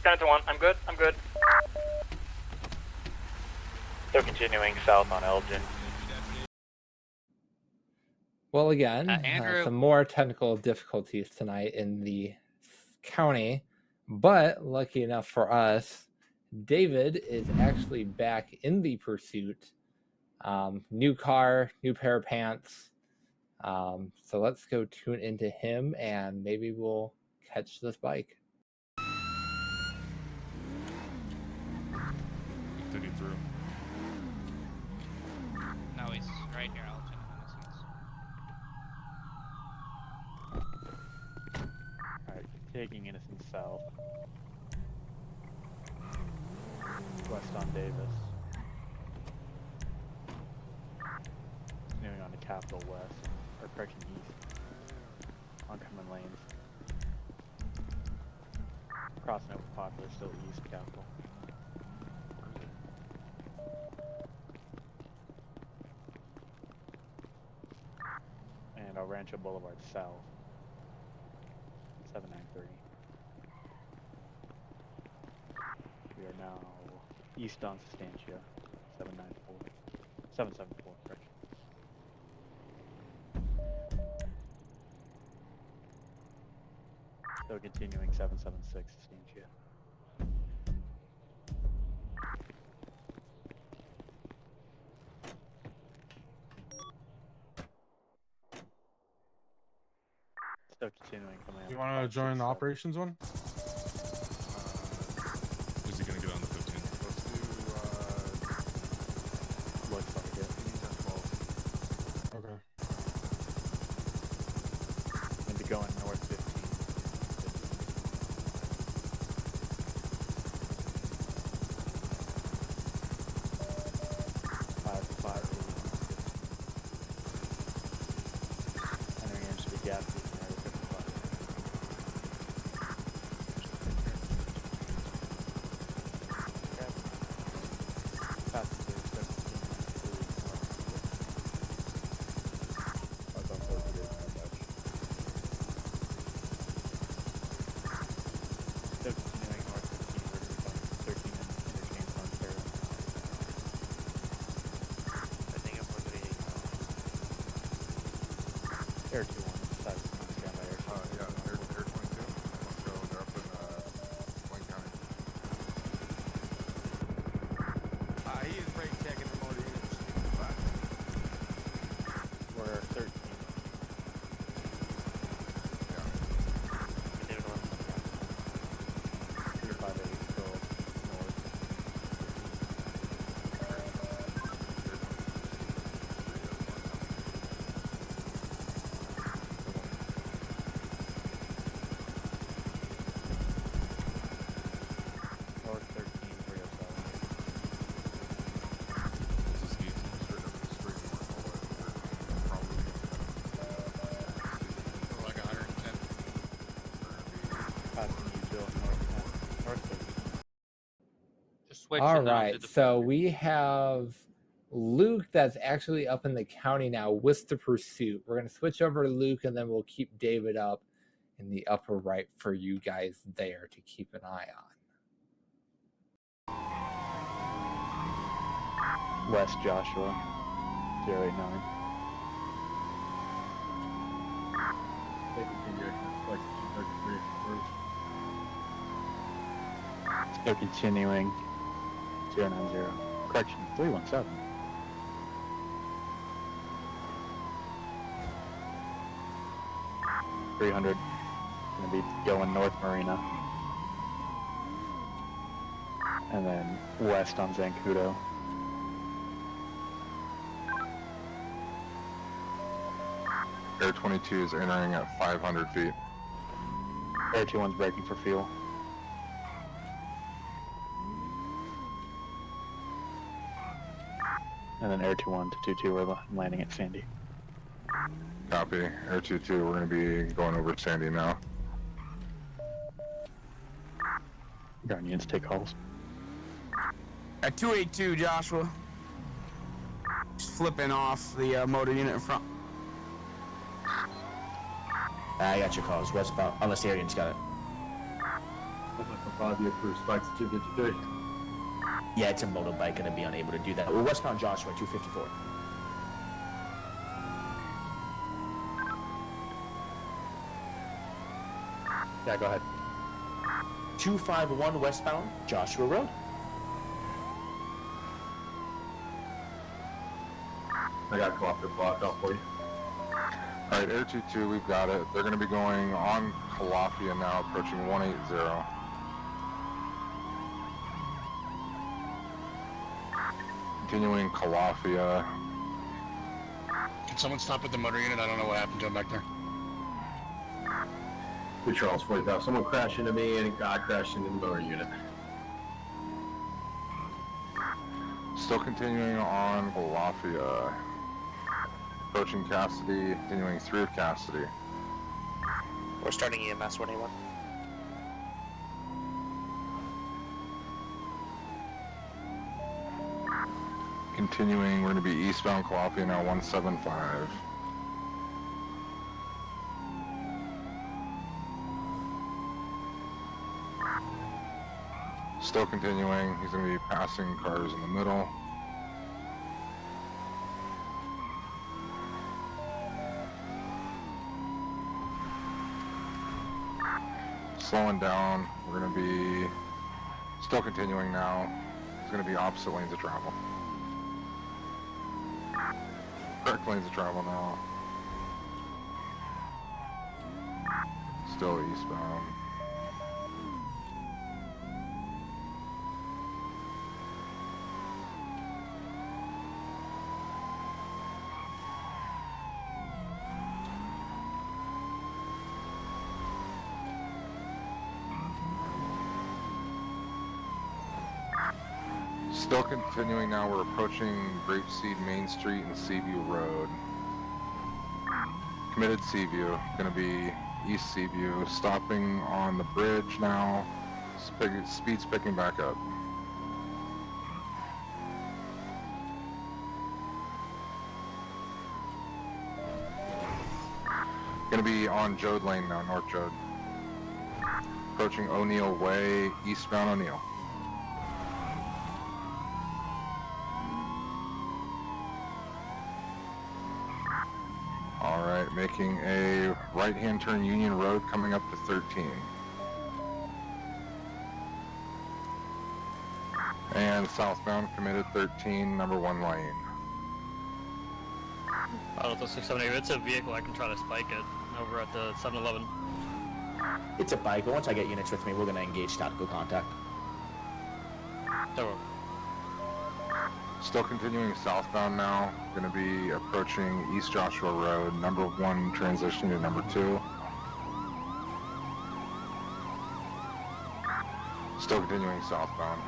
10-1. I'm good. I'm good. Still continuing south on Elgin. Well, again, Andrew. some more technical difficulties tonight in the county. But lucky enough for us, David is actually back in the pursuit. New car, new pair of pants. So let's go tune into him and maybe we'll catch this bike. Did he through? No, he's right here, Elton Innocence. Alright, taking Innocence south. West on Davis. Continuing on to Capitol West, or correction, east. Oncoming lanes. Crossing over Popular, still east Capitol. And El Rancho Boulevard south. 793. We are now east on Sustancia. 794. 774, correction. So continuing 776 Sustancia. Still continuing coming up. You want to join the operations one? Is he going to get on the 15? Looks like it. Okay. And be going north 15. 5 entering into the gas station area 55. Passengers start continuing to north. Still continuing north 15, we're going to be going 13 and interchange on Ontario. Air 2-1, side of the stand by Air 2. Yeah, Air 22. Let's go. They're up in Wayne County. He is brake checking the motor units. We're 13. All right, so we have Luke that's actually up in the county now with the pursuit. We're going to switch over to Luke and then we'll keep David up in the upper right for you guys there to keep an eye on. West Joshua, 089. Still continuing 090. Correction, 317. $300. Gonna be going North Marina. And then west on Zancudo. Air 22 is entering at 500 feet. Air 21's braking for fuel. And then Air 21 to 22 are landing at Sandy. Copy. Air 22, we're going to be going over Sandy now. Ground units take calls. At 282, Joshua. Just flipping off the motor unit in front. I got your calls. Westbound, unless the Arian's got it. Yeah, it's a motorbike, gonna be unable to do that. We're westbound Joshua, 254. Yeah, go ahead. 251 westbound, Joshua Road. I got Coffee blocked off for you. Alright, Air 22, we've got it. They're going to be going on Calafia now, approaching 180. Continuing Calafia. Can someone stop at the motor unit? I don't know what happened to him back there. Good Charles 45. Someone crashed into me and I crashed into the motor unit. Still continuing on Calafia. Approaching Cassidy, continuing through Cassidy. We're starting EMS 181. Continuing, we're going to be eastbound Calafia now, 175. Still continuing, he's going to be passing cars in the middle. Slowing down, we're going to be still continuing now. It's going to be opposite lanes of travel. Correct lanes of travel now. Still eastbound. Still continuing now, we're approaching Grapeseed Main Street and Seaview Road. Committed Seaview, gonna be East Seaview, stopping on the bridge now, speed's picking back up. Gonna be on Jode Lane now, North Jode. Approaching O'Neill Way, eastbound O'Neill. Alright, making a right-hand turn Union Road coming up to 13. And southbound committed 13, number 1 lane. Auto 678, if it's a vehicle, I can try to spike it over at the 7-Eleven. It's a bike, but once I get units with me, we're going to engage tactical contact. Still continuing southbound now, going to be approaching East Joshua Road, number 1 transition to number 2. Still continuing southbound.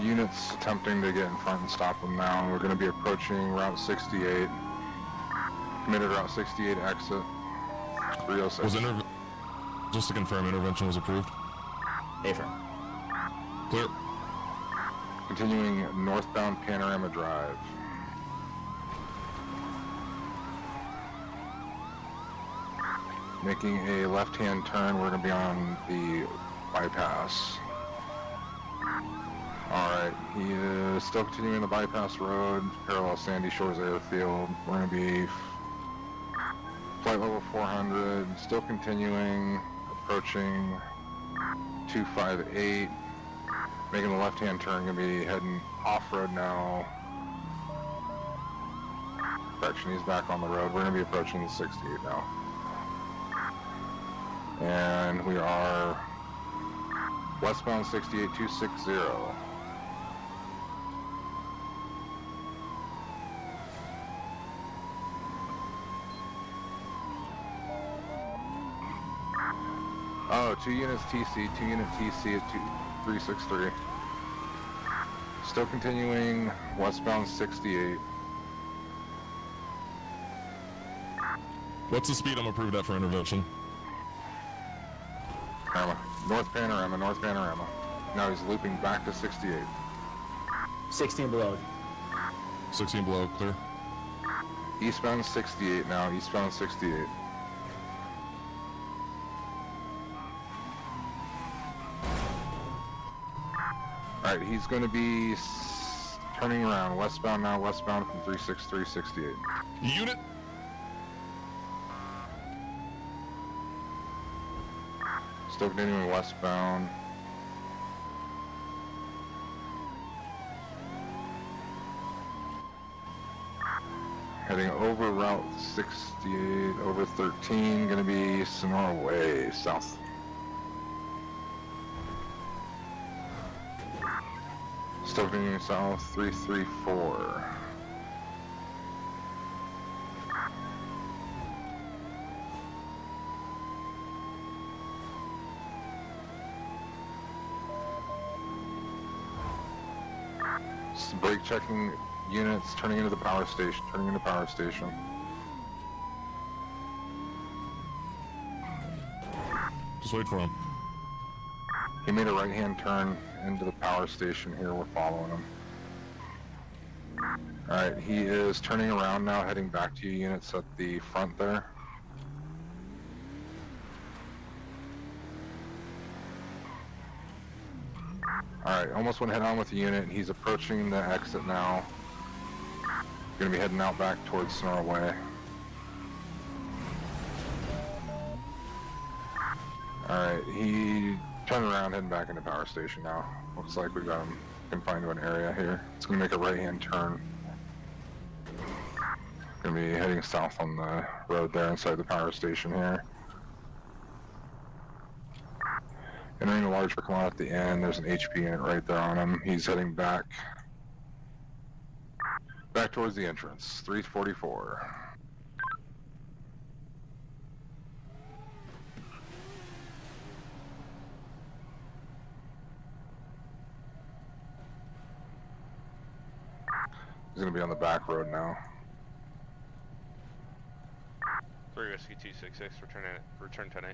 Units attempting to get in front and stop them now. We're going to be approaching Route 68. Committed Route 68 exit. 306. Just to confirm, intervention was approved? Affirm. Clear. Continuing northbound Panorama Drive. Making a left-hand turn, we're going to be on the bypass. Alright, he is still continuing the bypass road, parallel Sandy Shores Airfield. We're going to be flight level 400, still continuing, approaching 258, making the left-hand turn, going to be heading off-road now. Correction, he's back on the road. We're going to be approaching 68 now. And we are westbound 68260. Oh, 2 units TC, 2 unit TC at 363. Still continuing westbound 68. What's the speed I'm approved at for intervention? North Panorama, North Panorama. Now he's looping back to 68. 16 below. 16 below, clear. Eastbound 68 now, eastbound 68. Alright, he's going to be turning around, westbound now, westbound from 36368. Unit. Still continuing westbound. Heading over Route 68, over 13, gonna be Sonora Way, south. Still continuing south, 334. Brake checking units, turning into the power station, Just wait for him. He made a right-hand turn into the power station here, we're following him. Alright, he is turning around now, heading back to you units at the front there. Alright, almost went head on with the unit. He's approaching the exit now. Gonna be heading out back towards Sonora Way. Alright, he turned around, heading back into power station now. Looks like we got him confined to an area here. It's gonna make a right-hand turn. Gonna be heading south on the road there inside the power station here. Entering a large parking lot at the end, there's an HP unit right there on him. He's heading back towards the entrance, 344. He's gonna be on the back road now. 3 Whiskey 266, return 10-8.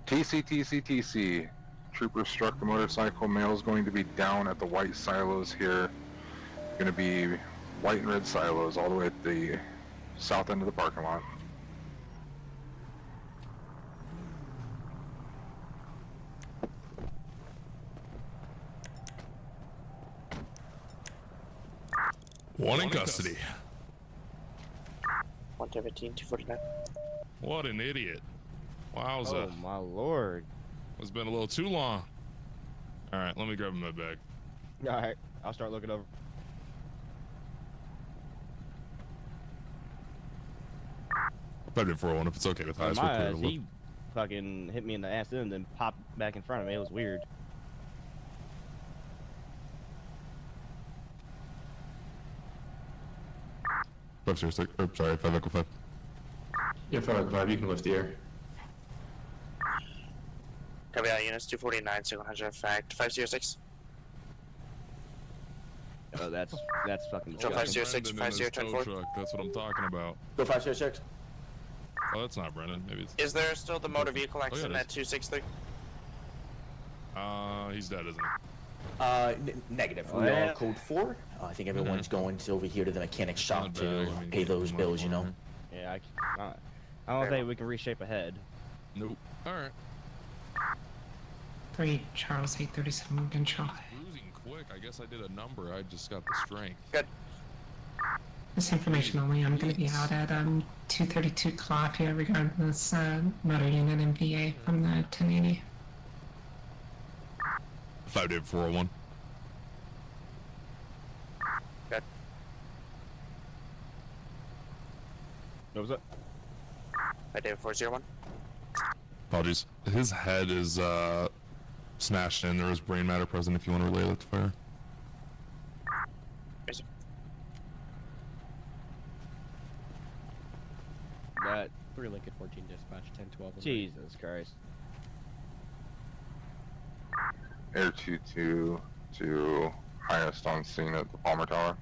TC. Trooper struck the motorcycle. Male's going to be down at the white silos here. Going to be white and red silos all the way at the south end of the parking lot. One in custody. 117, 249. What an idiot. Wowza. Oh my lord. It's been a little too long. Alright, let me grab my bag. Alright, I'll start looking over. I did 401 if it's okay with highs. My ass, he fucking hit me in the ass and then popped back in front of me. It was weird. Sorry, 5 Echo 5. Yeah, 5 Echo 5, you can lift the air. Copy out units 249, 200 fact 506. Oh, that's fucking Drop 506, 5024. That's what I'm talking about. Go 506. Oh, that's not Brennan. Maybe it's. Is there still the motor vehicle accident at 263? He's dead, isn't he? Negative. We are code 4. I think everyone's going over here to the mechanic shop to pay those bills, you know? Yeah, I don't think we can reshape ahead. Nope. Alright. 3 Charles 837 control. Cruising quick. I guess I did a number. I just got the strength. Good. This information only. I'm going to be out at 232 Calafia regarding this motor unit and VA from the 1080. 5 David 401. Good. What was it? 5 David 401. Apologies. His head is smashed in. There is brain matter present if you want to relay that to fire. That 3 Lincoln 14 dispatch 1012. Jesus Christ. Air 22 to highest on scene at the Palmer Tower.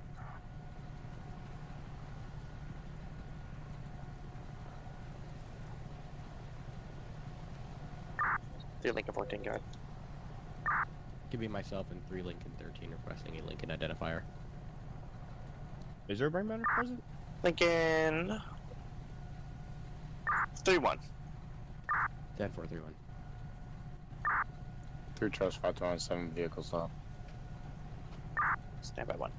Three Lincoln 14, go ahead. Could be myself and 3 Lincoln 13 requesting a Lincoln identifier. Is there a brain matter present? Lincoln 3-1. 10-431. Through trust 527 vehicles up. Stand by 1.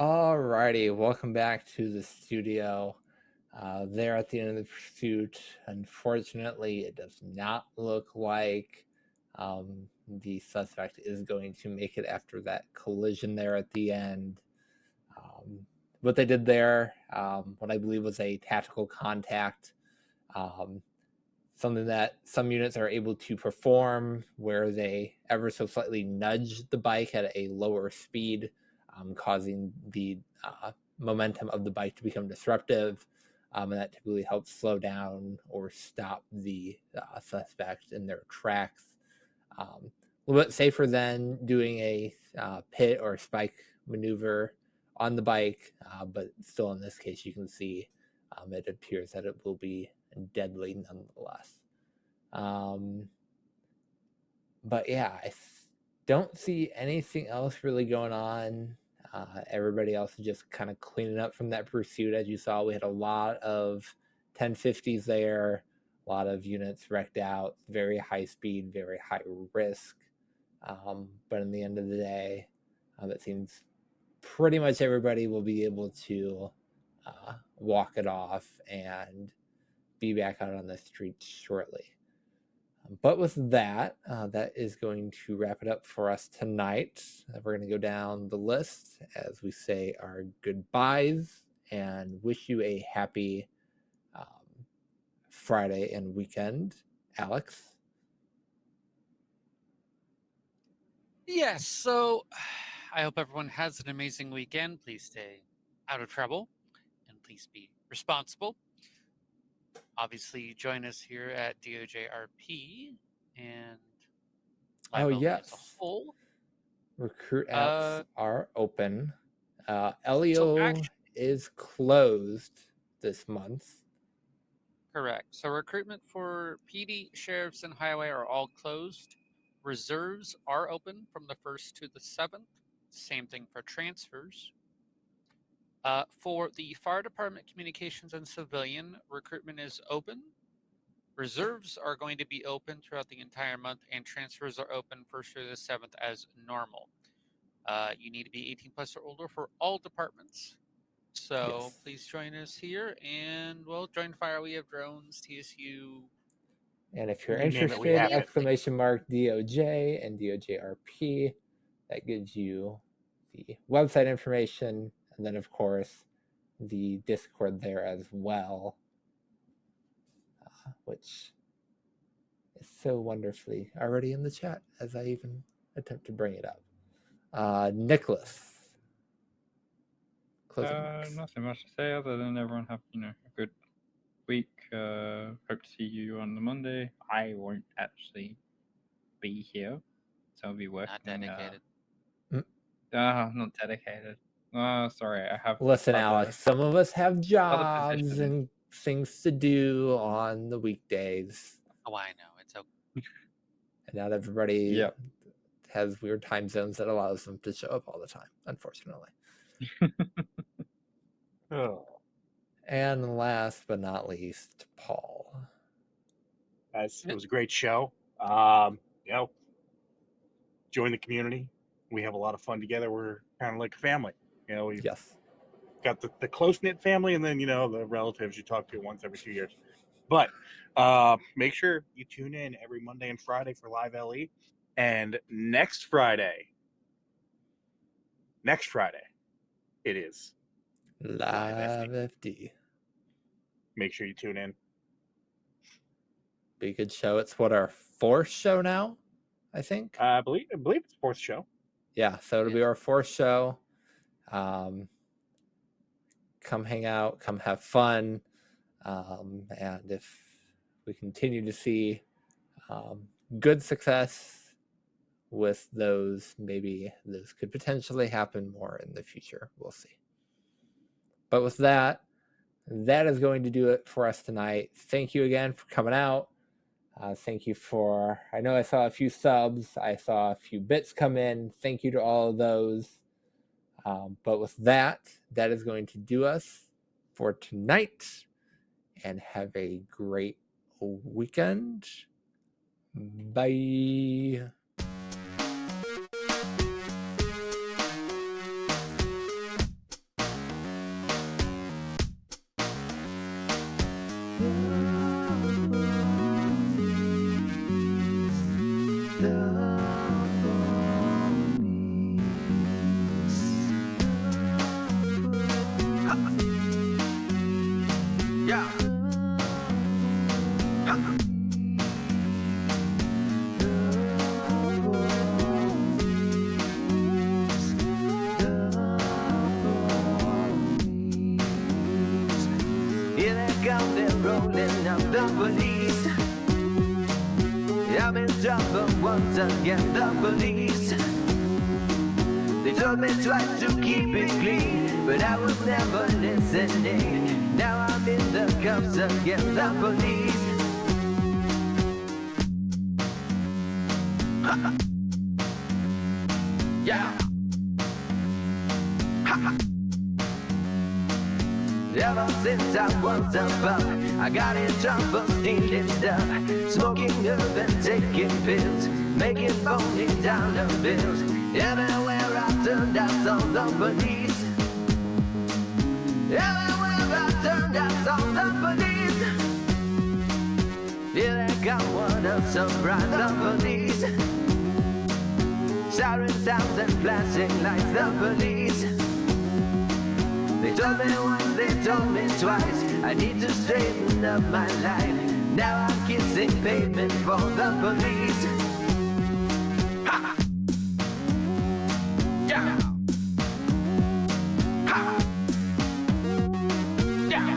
Alrighty, welcome back to the studio. There at the end of the pursuit, unfortunately, it does not look like the suspect is going to make it after that collision there at the end. What they did there, what I believe was a tactical contact, something that some units are able to perform where they ever so slightly nudge the bike at a lower speed, causing the momentum of the bike to become disruptive, and that typically helps slow down or stop the suspect in their tracks. A little bit safer than doing a pit or spike maneuver on the bike, but still in this case you can see it appears that it will be deadly nonetheless. But yeah, I don't see anything else really going on. Everybody else is just kind of cleaning up from that pursuit. As you saw, we had a lot of 1050s there, a lot of units wrecked out, very high speed, very high risk. But in the end of the day, it seems pretty much everybody will be able to walk it off and be back out on the streets shortly. But with that, that is going to wrap it up for us tonight. We're going to go down the list as we say our goodbyes and wish you a happy Friday and weekend. Alex? Yes, so I hope everyone has an amazing weekend. Please stay out of trouble and please be responsible. Obviously, join us here at DoJRP and LiveLE as a whole. Recruit apps are open. LEO is closed this month. Correct. So recruitment for PD, sheriffs, and highway are all closed. Reserves are open from the 1st to the 7th. Same thing for transfers. For the fire department, communications, and civilian, recruitment is open. Reserves are going to be open throughout the entire month, and transfers are open 1st through the 7th as normal. You need to be 18 plus or older for all departments. So Yes. please join us here, and well, join fire. We have drones, TSU. And if you're interested, exclamation mark DOJ and DoJRP. That gives you the website information, and then of course the Discord there as well, which is so wonderfully already in the chat as I even attempt to bring it up. Nicholas. Nothing much to say other than everyone have a good week. Hope to see you on the Monday. I won't actually be here, so I'll be working. Not dedicated. Not dedicated. Sorry, I have. Listen, Alex, some of us have jobs and things to do on the weekdays. Oh, I know. It's okay. And not everybody has weird time zones that allows them to show up all the time, unfortunately. And last but not least, Paul. Guys, it was a great show. Join the community. We have a lot of fun together. We're kind of like a family. We've got the close-knit family and then, the relatives you talk to once every 2 years. But make sure you tune in every Monday and Friday for LiveLE. And next Friday, it is Live FD. Make sure you tune in. Be a good show. It's our 4th show now, I think. I believe it's 4th show. Yeah, so it'll be our 4th show. Come hang out, come have fun. And if we continue to see good success with those, maybe those could potentially happen more in the future. We'll see. But with that, that is going to do it for us tonight. Thank you again for coming out. Thank you for, I know I saw a few subs. I saw a few bits come in. Thank you to all of those. But with that, that is going to do us for tonight. And have a great weekend. Bye. I'm in trouble once again, the police. They told me twice to keep it clean, but I was never listening. Now I'm in the cuffs again, the police. Yeah. Ever since I was a pup, I got in trouble stealing stuff, smoking herb and taking pills, making phony dollar bills. Everywhere I turned, I saw the police. Everywhere I turned, I saw the police. Here they come, what a surprise, the police. Siren sounds and flashing lights, the police. They told me once, they told me twice, I need to straighten up my life. Now I'm kissing pavement for the police. Ha! Yeah! Ha! Yeah!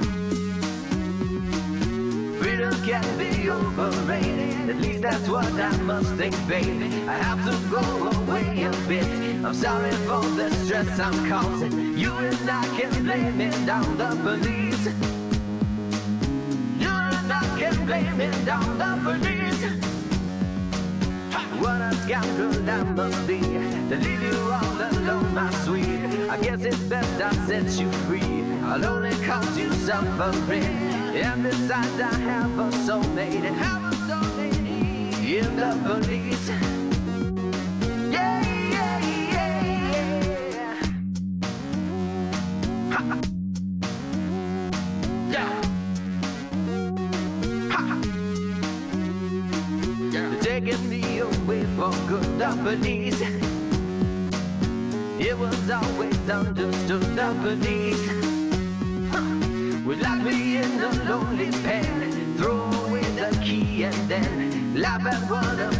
Freedom can be overrated, at least that's what I must think, baby. I have to go away a bit. I'm sorry for the stress I'm causing. You and I can blame it on the police. You and I can blame it on the police. What a scoundrel I must be to leave you all alone, my sweet. I guess it's best I set you free. I'll only cause you suffering. And besides, I have a soulmate. In the police. Yeah. Taking me away for good, the police. It was always understood, the police would lock me in a lonely pen, throw away the key and then laugh at what a